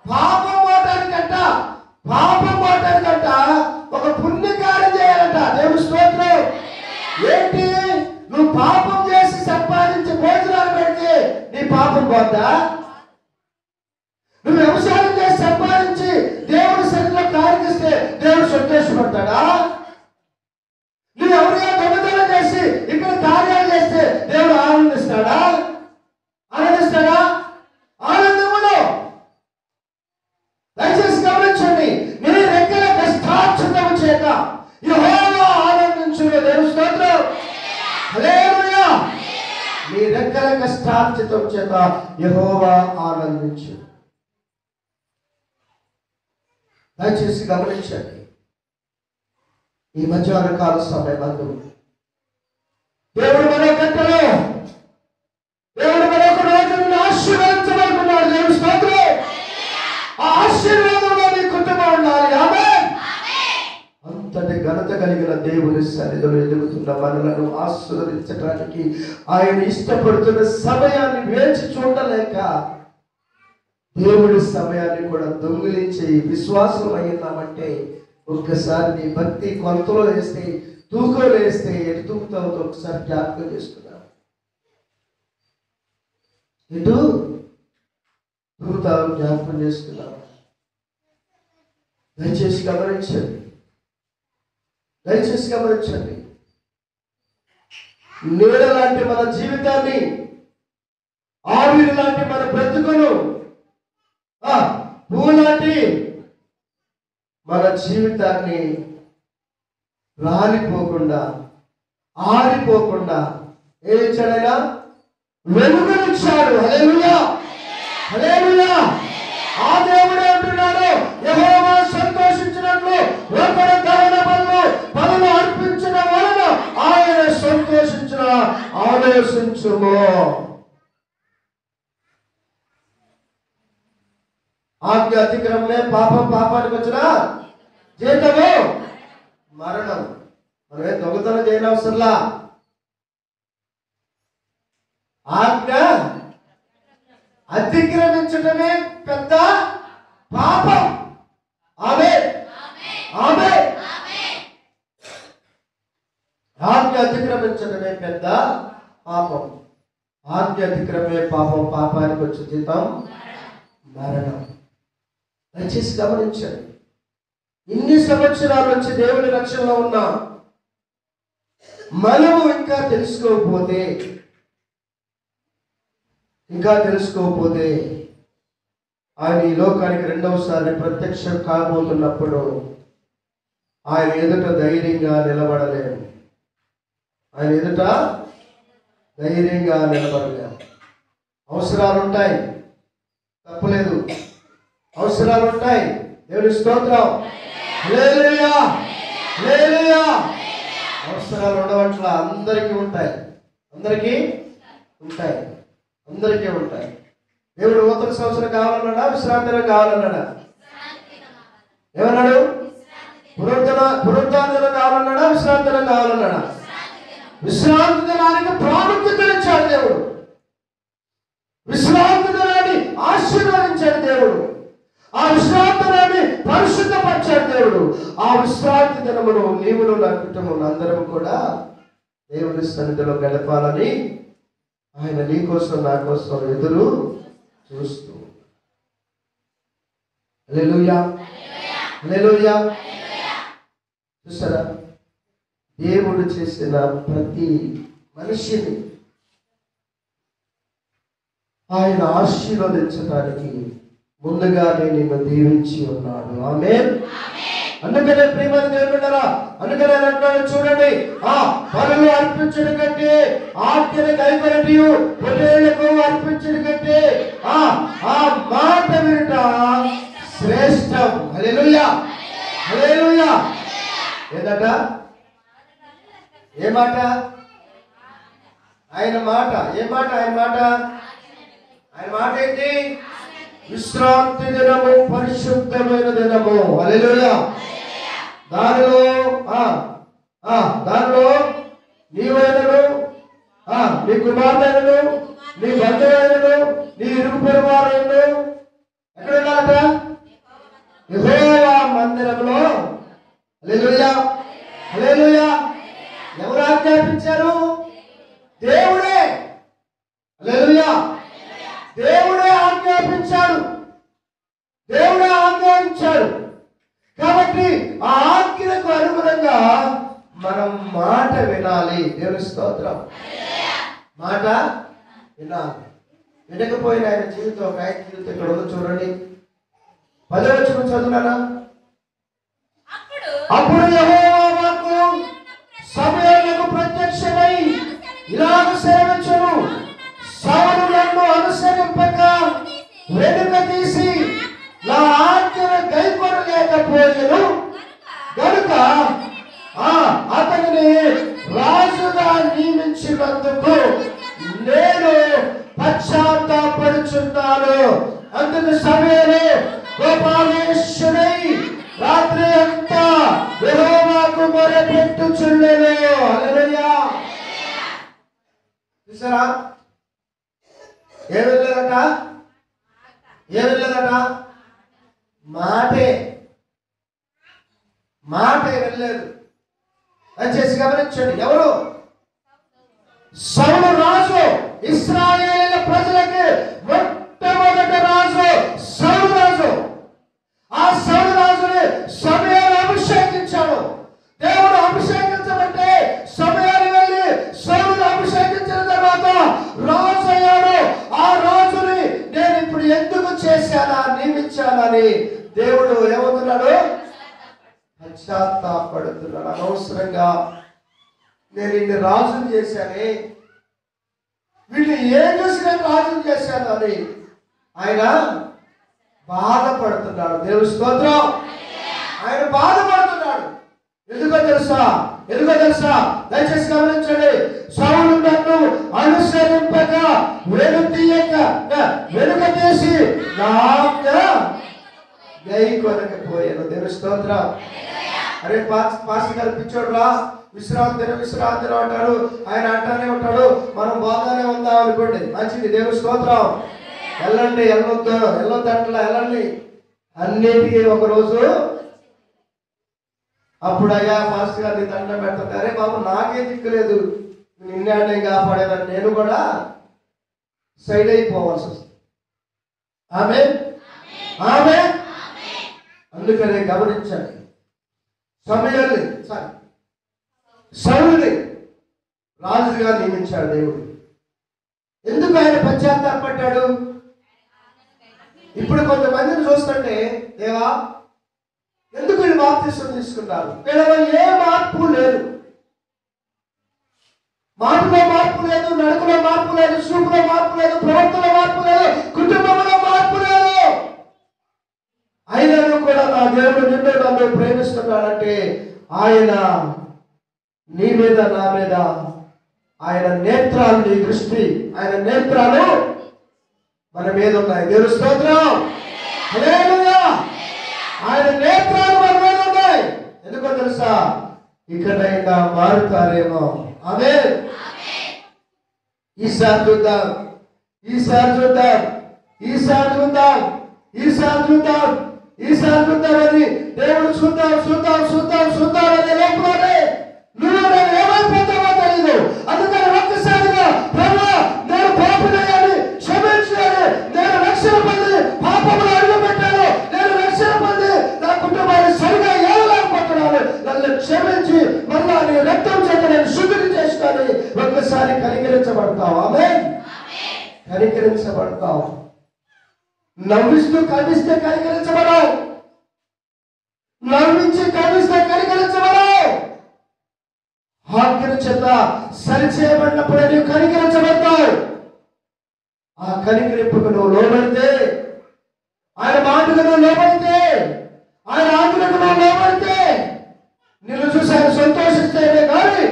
పాపం పోవటానికట. చేసుకుని నీ రెక్కల కష్టార్జితము చేత యెహోవా ఆనందించును. దేవుని స్తోత్రం. హల్లెలూయా. నీ రెక్కల కష్టార్జితం చేత యెహోవా ఆనందించు. దయచేసి గమనించండి. ఈ మధ్యాహ్న కాల సమయమందు దేవుడు మరో గంటలో, దేవుడు మరొక రోజును ఆశీర్వదించబడుతున్నాడు. దేవుని స్తోత్రం. ఆ ఆశీర్వాదంలో నీ కుటుంబం ఉండాలి. ఆమేన్. అంతటి ఘనత కలిగిన దేవుని సన్నిధిలో ఎదుగుతున్న మనలను ఆశీర్వదించడానికి ఆయన ఇష్టపడుతున్న సమయాన్ని వేచి చూడలేక దేవుడి సమయాన్ని కూడా దొంగిలించి విశ్వాసం అయ్యిందామంటే ఒక్కసారి నీ భక్తి కొలతలో వేస్తే, తూకంలో వేస్తే ఎటు తూగుతావు ఒకసారి జ్ఞాపకం చేసుకున్నావు. ఎటు తూగుతావు జ్ఞాపకం చేసుకున్నావు. దయచేసి గమనించండి. దయచేసి గమనించండి. నీడ లాంటి మన జీవితాన్ని, ఆవిరి లాంటి మన బ్రతుకును, పువ్వు లాంటి మన జీవితాన్ని రాలిపోకుండా, ఆరిపోకుండా ఏం ఇచ్చాడైనా? వెలుగునిచ్చాడు. హల్లెలూయా. హల్లెలూయా. ఆ దేవుడే అంటున్నాడు, యెహోవా సంతోషించినట్లు ఒకడు దహన బలులు అర్పించడం వలన ఆయన సంతోషించిన ఆలోచించుము. ఆజ్ఞ అతిక్రమమే పాపం, పాపానికి వచ్చిన జీతము మరణం. మనమే దొంగతనం చేయనవసరంలా. ఆజ్ఞ అతిక్రమించడమే పెద్ద పాపం. ఆమేన్. ఆమేన్. ఆజ్ఞ అతిక్రమించడమే పెద్ద పాపం. ఆజ్ఞ అతిక్రమే పాపం, పాపానికి వచ్చే జీతం మరణం. దయచేసి గమనించండి. ఇన్ని సంవత్సరాల నుంచి దేవుని రక్షణలో ఉన్నా మనము ఇంకా తెలుసుకోకపోతే ఆయన ఈ లోకానికి రెండవసారి ప్రత్యక్షం కాబోతున్నప్పుడు ఆయన ఎదుట ధైర్యంగా నిలబడలేము. ఆయన ఎదుట ధైర్యంగా నిలబడలేము. అవసరాలు ఉంటాయి, తప్పలేదు. అవసరాలు ఉంటాయి. దేవుని స్తోత్రం. హల్లెలూయా. హల్లెలూయా. అవసరాలు ఉండవట్ల అందరికీ ఉంటాయి. అందరికీ ఉంటాయి. అందరికీ ఉంటాయి. దేవుడు నూతన సంవత్సరం కావాలన్నాడా? విశ్రాంతి దినం కావాలన్నాడా? ఏమన్నాడు? పునరుద్ధాన దినం కావాలన్నాడా? విశ్రాంతి దినం కావాలన్నాడా? విశ్రాంతి దినానికి ప్రాముఖ్యతనిచ్చాడు దేవుడు. విశ్రాంతి దినాన్ని ఆశీర్వదించాడు దేవుడు. ఆ విశ్రాంతి దినాన్ని పరిశుద్ధపరిచాడు దేవుడు. ఆ విశ్రాంతి దినమును నీవును నా కుటుంబం అందరం కూడా దేవుని సన్నిధిలో గడపాలని ఆయన నీ కోసం నా కోసం ఎదురు చూస్తూ. హల్లెలూయా. హల్లెలూయా. చూసారా? దేవుడు చేసిన ప్రతి మనిషిని ఆయన ఆశీర్వదించడానికి ముందుగానే నిన్ను దీవించి ఉన్నాడు. ఆమేన్. అందుకనే ప్రియమైన దేవుడున్నారా, అందుకనే అంటాడు చూడండి, ఆ పనులు అర్పించడం కంటే ఆజ్ఞను కైకొనటియు పొట్టేళ్లకు అర్పించడం కంటే ఆ మాట వినుట శ్రేష్టం. హల్లెలూయా. హల్లెలూయా. ఏందట? ఏ మాట? ఆయన మాట. ఏ మాట? ఆయన మాట. ఆయన మాట ఏంటి? విశ్రాంతి దినము పరిశుద్ధమైన దినము. హల్లెలూయా. దానిలో నీవైనను, నీ కుమారుడైనను, నీ బంధువైనను, నీ ఇరుగు పొరుగువారైనను ఎక్కడ ఉన్నారట? యెహోవా మందిరంలో. హల్లెలూయా. హల్లెలూయా. ఎవరు ఆజ్ఞాపించారు? దేవుడే. హల్లెలూయా. దేవుడే ఆజ్ఞాపించాడు. దేవుడే ఆజ్ఞాపించాడు. కాబట్టి ఆ ఆజ్ఞలకు అనుగుణంగా మనం మాట వినాలి. దేవుని స్తోత్రం. మాట వినాలి. వినకపోయిన ఆయన జీవితం, ఒక ఆయన జీవితం ఇక్కడ ఉందో చూడండి. 10వ వచనం చదువునానా? అప్పుడు యెహోవా వాక్కు సమూయేలుకు ప్రత్యక్షమై ఇలాగ సెలవిచ్చెను, సౌలు నన్ను అనుసరింపక వెనుక తీసి నా ఆజ్ఞను గైకొనలేకపోయెను గనుక అతనిని రాజుగా నియమించినందుకు నేను పశ్చాత్తాపడుచున్నాను. అందుకు సమూయేలు కోపావేశుడై రాత్రి అంతా యెహోవాకు మొరపెట్టుచుండెను. హల్లెలూయా. చూసారా, ఏం వెళ్ళలేదట? మాటే వెళ్ళలేదు. దయచేసి గమనించండి. ఎవరు? సౌలు రాజు. ఇశ్రాయేలీయుల ప్రజలకి మొట్టమొదటి రాజు సౌలు రాజు. ఆ సౌలు రాజుని సమూయేలు అభిషేకించాడు. దేవుడు అభిషేకించబట్టే సమూయేలు వెళ్ళి సౌలుని అభిషేకించిన తర్వాత రాజు అయ్యాడు. ఆ రాజుని నేను ఇప్పుడు ఎందుకు చేశానా, నియమించానని దేవుడు ఏమవుతున్నాడు? పశ్చాత్తాపడుతున్నాడు. అనవసరంగా నేను ఇన్ని రాజులు చేశానే, వీళ్ళు ఏం చూసినా రాజులు చేశాను అని ఆయన బాధపడుతున్నాడు. దేవుని స్తోత్రం. ఆయన బాధపడుతున్నాడు. ఎందుకో తెలుసా? దయచేసి గమనించండి. సౌలు నన్ను అనుసరింపక వెనుక తీసి నా ఆజ్ఞ గైకొనకపోయాను. దేవుని స్తోత్రం. అరే పాస్టర్ గారు పిచ్చోడు రా, విశ్రాంతి అంటారు. ఆయన అంటానే ఉంటాడు, మనం బాగానే ఉందాం అనుకోండి, మంచిది. దేవుని స్తోత్రం. వెళ్ళండి, వెళ్ళొద్దంటలా వెళ్ళండి. అన్నిటికీ ఒకరోజు అప్పుడు అయ్యా పాస్టర్ గారు నీ దండం పెడతాను. అరే బాబు, నాకే దిక్కులేదు, నిన్నే కాపాడేదని నేను కూడా సైడ్ అయిపోవాల్సి వస్తుంది. ఆమేన్. అందుకనే గమనించండి. సౌలుని రాజుగా నియమించాడు దేవుడు. ఎందుకు ఆయన పశ్చాత్తాపడ్డాడు? ఇప్పుడు కొంతమందిని చూస్తుంటే, దేవా ఎందుకు వీళ్ళు బాప్తిసం తీసుకున్నారు? వీళ్ళలో ఏ మార్పు లేదు. మాటలో మార్పు లేదు, నడకలో మార్పు లేదు, చూపులో మార్పు లేదు, ప్రవర్తనలో మార్పు లేదు, కుటుంబంలో మార్పు లేదు. అయినను కూడా నా దేవుడు నిన్ను నన్ను ప్రేమిస్తున్నాడంటే ఆయన నీ మీద, నా మీద, ఆయన నేత్రాలు, నీ దృష్టి, ఆయన నేత్రాలు మన మీద ఉన్నాయి. దేవుని స్తోత్రం. హల్లెలూయా. ఆయన నేత్రాలు మన మీద ఉన్నాయి. ఎందుకో తెలుసా? ఇకనైనా మారుతారేమో. ఆమేన్. ఈసారి చూద్దామని దేవుడు చూద్దాం అనే లోపలనే నువ్వు నేను ఏమైపోతావో తెలియదు. అందుకని ఒక్కసారిగా ప్రభువా నేను పాపినయ్యాను, క్షమించాను, నేను రక్షణ పొంది పాపములు అడుగు పెట్టాను, నేను రక్షణ పొంది నా కుటుంబాన్ని సరిగా ఏలలేకపోతున్నాను, నన్ను క్షమించి మళ్ళా నీ రక్తం చేత నేను శుద్ధిని చేస్తాను. ఒక్కసారి కనికరించబడతావు. ఆమేన్. కనికరించబడతావు. నవ్విస్తూ కనిపిస్తే కనికరించబడవు, నవ్వించి కనిపిస్తే కనికరించబడవు. ఆజ్ఞ చేత సరిచేయబడినప్పుడే నువ్వు కనికరించబడతావు. ఆ కనికరింపుకు నువ్వు లోబడితే, ఆయన మాటకు నువ్వు లోబడితే, ఆయన ఆజ్ఞకు నువ్వు లోబడితే, నిన్ను చూసి ఆయన సంతోషిస్తేనే కానీ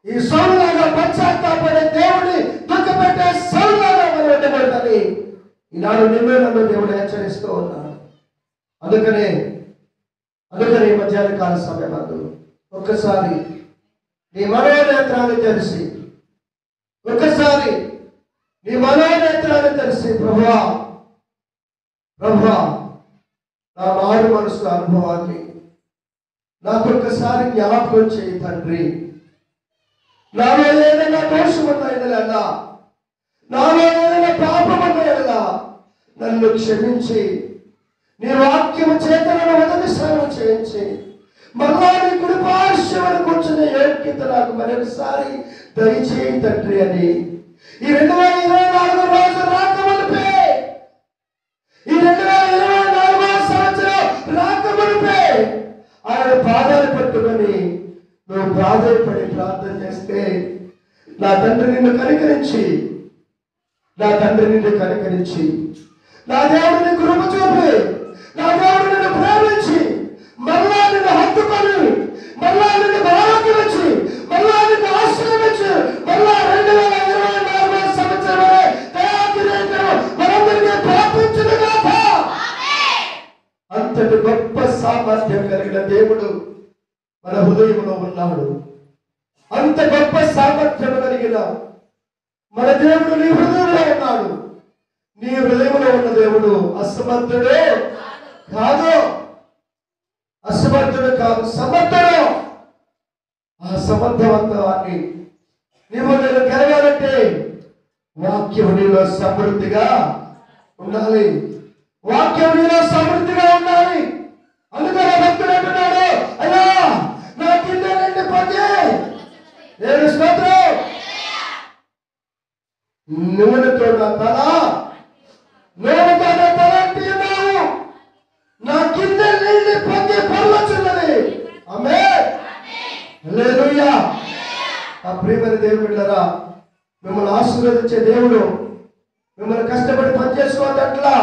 ఈ సౌలులాగా పశ్చాత్తాపడే దేవుడిని దుఃఖపెట్టే సౌలులాగా మనం ఉండబడతాని ఈనాడు నిన్ను నన్ను దేవుడు హెచ్చరిస్తూ ఉన్నాడు. అందుకనే ఈ మధ్యాహ్న కాల సమయంలో ఒక్కసారి నీ మనోనేత్రాన్ని తెలిసి, ప్రభువా నా మారు మనసు అనుభవాన్ని నాకొక్కసారి జ్ఞాపకం చేయి తండ్రి. నాలో ఏదైనా దోషం ఉన్నాయినా, నాలో ఏదైనా పాపం ఉన్నాయినా నన్ను క్షమించి నీ వాక్యము చేత నన్ను మొదటి స్నానం చేయించి మళ్ళా నీ కుడి పార్శ్వమున కూర్చునే యోగ్యత నాకు మరొకసారి దయచేయి తండ్రి అని ఈ 2024 రోజు రాకమునిపే, ఈ 2024 సంవత్సరం రాకమునిపే ఆయన పాదాలు పట్టుకొని నువ్వు ప్రాధాయపడి ప్రార్థన చేస్తే నా తండ్రి నిన్ను కనికరించి నా దేవుడిని కృప చూపి నా దేవుడు నిన్ను ప్రేమించి మళ్ళా నిన్ను హత్తుకొని మళ్ళా నిన్ను ఆరోగ్యమించి మళ్ళా నిన్ను ఆశ్రయించి మళ్ళా 2024 సంవత్సరం మనందరికీ ప్రార్థించును గాక. అంతటి గొప్ప సామర్థ్యం కలిగిన దేవుడు మన హృదయంలో ఉన్నాడు. అంత గొప్ప సామర్థ్యం కలిగిన మన దేవుడు నీ హృదయంలో ఉన్నాడు. నీ హృదయంలో ఉన్న దేవుడు అసమర్థుడు కాదు, సమర్థుడు. ఆ సమర్థవంతాన్ని నీవు నేను కలగాలంటే వాక్యం నీలో సమృద్ధిగా ఉండాలి. అందుకని భక్తుడు అంటున్నాడు, అయ్యా నా కింద నిండి పొంది నేను స్తోత్రం నూనెతో నా తల అంటున్నావు, నా కింద నిండి పొంది పొరలుచున్నది. ఆమేన్, హల్లెలూయా. ఆ ప్రియమైన దేవుళ్ళరా, మిమ్మల్ని ఆశీర్వదించే దేవుడు మిమ్మల్ని కష్టపడి పని చేసుకోవద్దట్లా,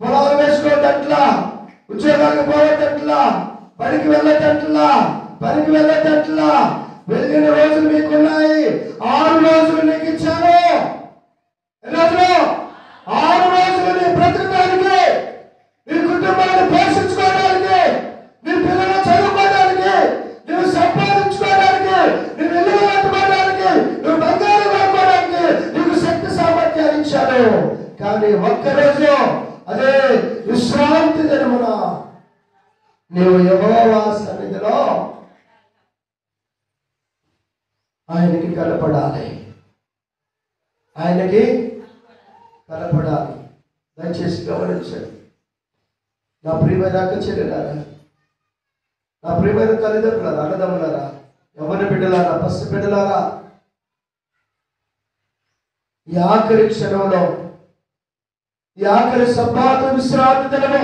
పొలాలు వేసుకోవద్దట్లా, ఉద్యోగాలకు పోవద్దట్లా, పనికి వెళ్ళదట్లా. వెళ్ళిన రోజులు మీకున్నాయి. 6 రోజులు నీకు ఇచ్చాను. 6 రోజులు నీ బ్రతకడానికి, నీ కుటుంబాన్ని పోషించుకోవడానికి, నీ పిల్లలు చదువుకోవడానికి, నువ్వు సంపాదించుకోవడానికి, నువ్వు ఇల్లు కట్టుకోవడానికి, నువ్వు బంగారం కొనుక్కోవడానికి నీకు శక్తి సామర్థ్యాలు ఇచ్చాను. కానీ ఒక్కరోజు అదే విశ్రాంతి దినమున నీవు యెహోవా సన్నిధిలో ఆయనకి కనపడాలి. దయచేసి గమనించండి నా ప్రియమైన అక్క చెల్లెలారా, నా ప్రియమైన తల్లిదండ్రులారా, అన్నదమ్ములారా, యవ్వన బిడ్డలారా, పసి బిడ్డలారా, ఈ ఆఖరి క్షణంలో, ఈ ఆఖరి సబ్బాతు విశ్రాంతి దినము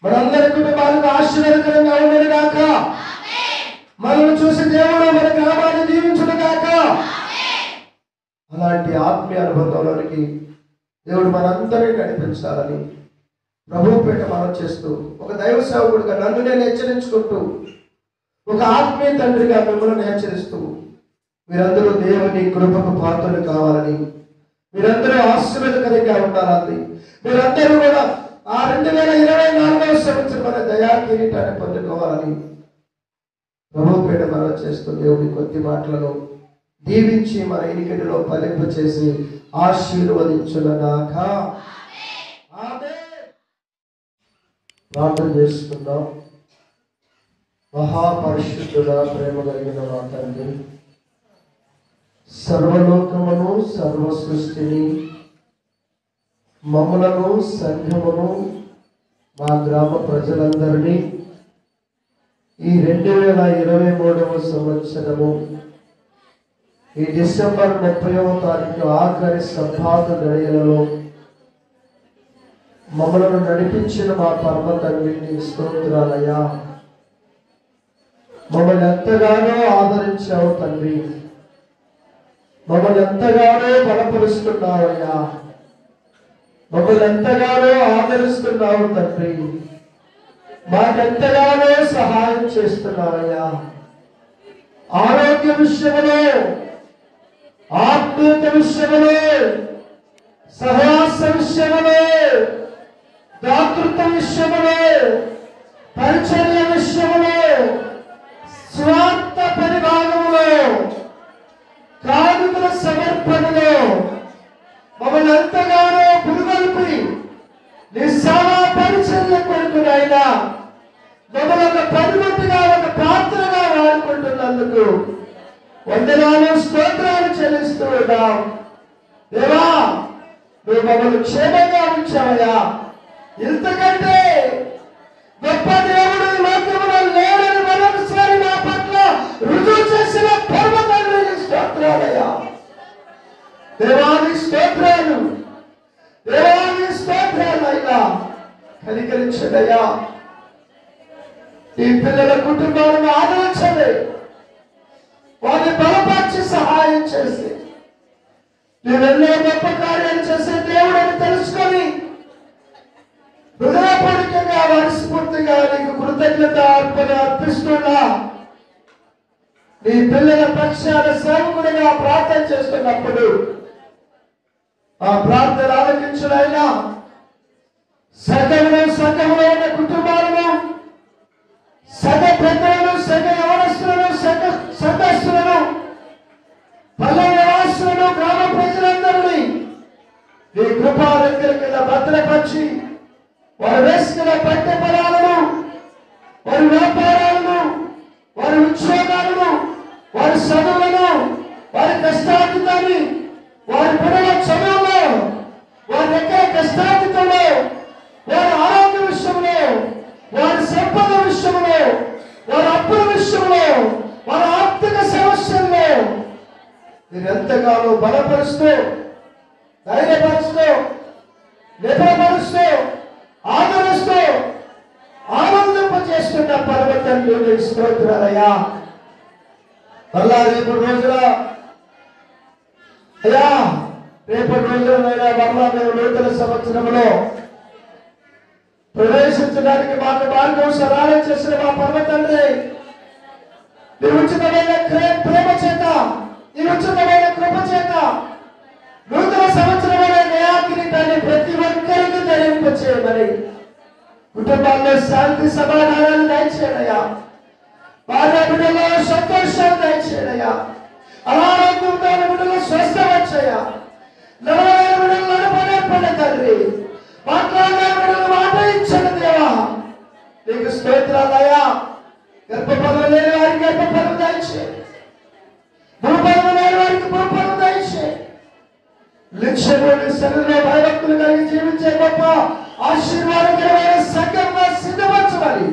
మనందరి కుటుంబాలకు ఆశీర్వాదకరంగా ఉండను గాక. మనల్ని చూసి దేవుడు మన గ్రామాన్ని దీవించును గాక. అలాంటి ఆత్మీయ అనుభవంలోనికి దేవుడు మనందరినీ నడిపించాలని ప్రభువు పేట మనం చేస్తూ, ఒక దైవ సేవకుడిగా నన్ను నేను హెచ్చరించుకుంటూ, ఒక ఆత్మీయ తండ్రిగా మిమ్మల్ని హెచ్చరిస్తూ, మీరందరూ దేవుని కృపకు పాత్రలు కావాలని, మీరందరూ ఆశీర్వాదకరంగా ఉండాలని, మీరందరూ కూడా ఆ 2024 సంవత్సరం మన దయా కిరీటాన్ని పొందుకోవాలని ప్రభువు పేట మనం చేస్తూ దేవుని కొద్ది మాటలను దీవించి మన ఇనికిడిలో ఫలింప చేసి ఆశీర్వదించుగాక. ప్రార్థన చేసుకుందాం. మహాపరిశుద్ధుడా, ప్రేమ కలిగిన మా తండ్రి, సర్వలోకమును, సర్వ సృష్టిని, మమ్మలను, సంఘమును, మా గ్రామ ప్రజలందరినీ ఈ 2023వ సంవత్సరము ఈ డిసెంబర్ 30వ తారీఖు ఆఖరి సబ్బాతు గడియలలో మమ్మలను నడిపించిన మా పరమ తండ్రి నీకు స్తోత్రాలయ్యా. మమ్మల్ని ఎంతగానో ఆదరించావు తండ్రి, మమ్మల్ని ఎంతగానో బలపరుస్తున్నావయ్యా, మమ్మల్ని ఎంతగానో ఆదరిస్తున్నావు తండ్రి, మాకెంతగానో సహాయం చేస్తున్నావయ్యా. ఆరోగ్య విషయంలో, ఆత్మీయత విషయంలో, సహవాస విషయంలో, దాతృత్వ విషయంలో, పరిచర్య విషయంలో, స్వార్థ పరిభాగంలో, కానుకల సమర్పణలో మమ్మల్ని ఎంతగానో పురుగొల్పి నీ సేవా పరిచర్య కొడుకునైనా మమ్మల్ని ఒక పరిమితిగా, ఒక పాత్రగా వాడుకుంటున్నందుకు వందనాలు, స్తోత్రాలు చెల్లిస్తూ ఉన్నాం. దేవా, నువ్వు మమ్మల్ని క్షేమంగా ఉంచావయ్యా. ఇంతకంటే గొప్ప దేవుడు ఈ లోకంలో లేడని మరొకసారి నా పట్ల రుజువు చేసిన పరమ తండ్రికి స్తోత్రాలయ్యా. దేవాని స్తోత్రాలు, దేవాని స్తోత్రాలు అయినా కనికరించదయ్యా. ఈ పిల్లల కుటుంబాలను ఆదరించండి, వారిని బలపరిచి సహాయం చేసి నీవెన్నో గొప్ప కార్యాలు చేసే దేవుడని తెలుసుకొని హృదయపూర్వకంగా మనస్ఫూర్తిగా నీకు కృతజ్ఞత అర్పణ అర్పిస్తున్నా. నీ పిల్లల పక్షాన సేవకుడిగా ప్రార్థన చేస్తున్నప్పుడు ఆ ప్రార్థన ఆలకించునైనా సంఘంలో ఉన్న కుటుంబాలను, సంఘ పెద్దలను, సంఘ యవనస్తులను, సంఘస్థులను, పల్లె నివాసులను, గ్రామ ప్రజలందరినీ నీ కృపా రెక్కల కింద భద్రపరిచి వారు వేసుకున్న పట్టె పొలాలను, వారి వ్యాపారాలను, వారి ఉద్యోగాలను, వారి చదువులను, వారి కష్టార్జితాన్ని, వారి పిల్లల చదువులో, వారి ఎక్కడ కష్టార్జితంలో, వారి ఆరోగ్య విషయంలో, వారి సంపద విషయంలో, వారి అప్పుల విషయంలో, వారి ఆర్థిక సమస్యల్లో మీరు ఎంతగానో బలపరుస్తూ, ధైర్యపరుస్తూ, నిద్రపరుస్తూ, ఆదరిస్తూ, ఆనందింపజేస్తున్న పర్వతంలో స్తోత్రాలయ్యా. మళ్ళా రేపటి రోజున అయ్యా, రేపటి రోజునైనా మళ్ళా మేము నూతన సంవత్సరంలో ప్రవేశించడానికి మాకు మార్గం సరళం చేసిన మా పర్వతండ్రి, నీ ఉచితమైన ప్రేమ చేత, నీ ఉచితమైన కృప చేత నూతన సంవత్సరమైన న్యాయకిరీటాన్ని ప్రతి ఒక్కరికి ధరింపచేయమని, కుటుంబాల్లో శాంతి సమాధానాలు దయచేయడయ్యా, భార్య బిడ్డలో సంతోషాలు దయచేయడయ్యా, అనారోగ్యంతో బిడ్డలు స్వస్థవచ్చయ్యా, నడవలేని బిడ్డలు నడపలేపడే తండ్రి, మాట్లాడలేని బిడ్డలు మాట ఇచ్చండి దేవా. నీకు స్తోత్రాలయ్యా. గర్భఫలం లేని వారికి గర్భఫలం దయచేయండి, భూఫలం లేని వారికి భూఫలం దయచేయండి. లక్ష్యమూడి శరీరంలో భయభక్తులు కలిగి జీవించే గొప్ప ఆశీర్వాదకరమైన సంఘంగా సిద్ధపరచమని,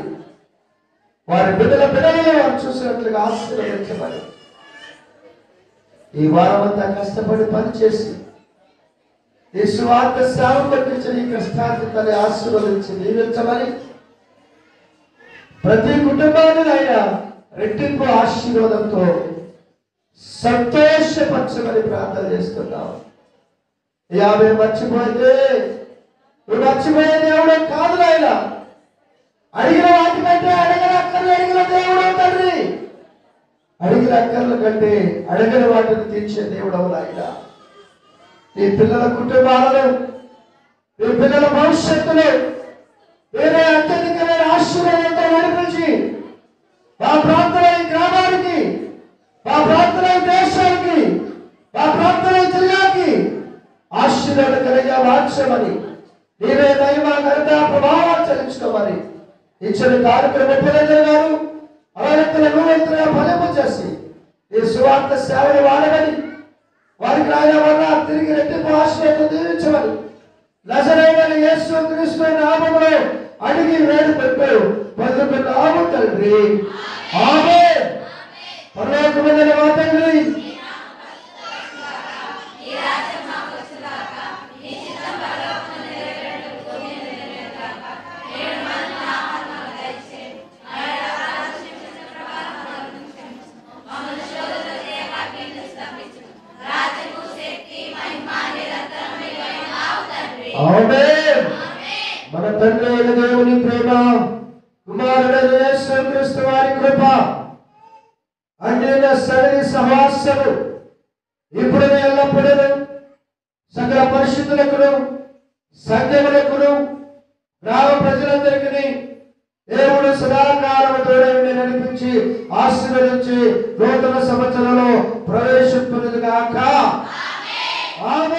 వారి బిడ్డలను వారు చూసినట్లుగా ఆశీర్వదించమని, ఈ వారం అంతా కష్టపడి పనిచేసి ఈ సువార్త సేవ పట్టించిన ఈ కష్టార్జితాన్ని ఆశీర్వదించి దీవించమని, ప్రతి కుటుంబాన్ని అయినా రెట్టింపు ఆశీర్వాదంతో సంతోషపరచమని ప్రార్థన చేస్తున్నాం. యాభై మర్చిపోతే నువ్వు మర్చిపోయే దేవుడు కాదు నాయన. అడిగిన వాటి కంటే అడగిన అక్కర్లు అడిగిన దేవుడు తండ్రి. అడిగిన అక్కర్ల కంటే అడగిన వాటిని తీర్చే దేవుడు నాయన. నీ పిల్లల కుటుంబాలను, నీ పిల్లల భవిష్యత్తులో వేరే అత్యధికమైన ఆశీర్వాదంతో నడిపించి మా ప్రాంతల గ్రామానికి, మా ప్రాంతల దేశానికి, మా ప్రాంతల జిల్లాకి ఆశీర్వాదకరంగా మార్చమని, నీవే మహిమ ఘనత ప్రభావాలు చెల్లించుకోమని ఇచ్చిన కార్యక్రమ పిల్లలు గారు అవైనతల నూనెంతగా ఫలింపు చేసి ఈ సువార్త సేవలు వాడమని, వారికి ఆయన వల్ల తిరిగి రెట్టింపు ఆశీర్వాదం దీవించమని నజరేయుడైన యేసు క్రీస్తు నామములో అడిగి వేడుకుంటూ పొందుకున్నాము తండ్రి. ఆమేన్. పరలోకమందున్న మా తండ్రి, మన తండ్రి అయిన దేవుని ప్రేమ, కుమారుడైన యేసు క్రీస్తు వారి కృప, అన్యోన్య సన్నిధి సహవాసము ఇప్పుడు ఎల్లప్పుడూ సకల పరిశుద్ధులకును, సంఘములకును, గ్రామ ప్రజలందరికీ దేవుడు సదాకాలము తోడై నడిపించి ఆశీర్వదించి నూతన సంవత్సరంలో ప్రవేశించుగాక. ఆమేన్.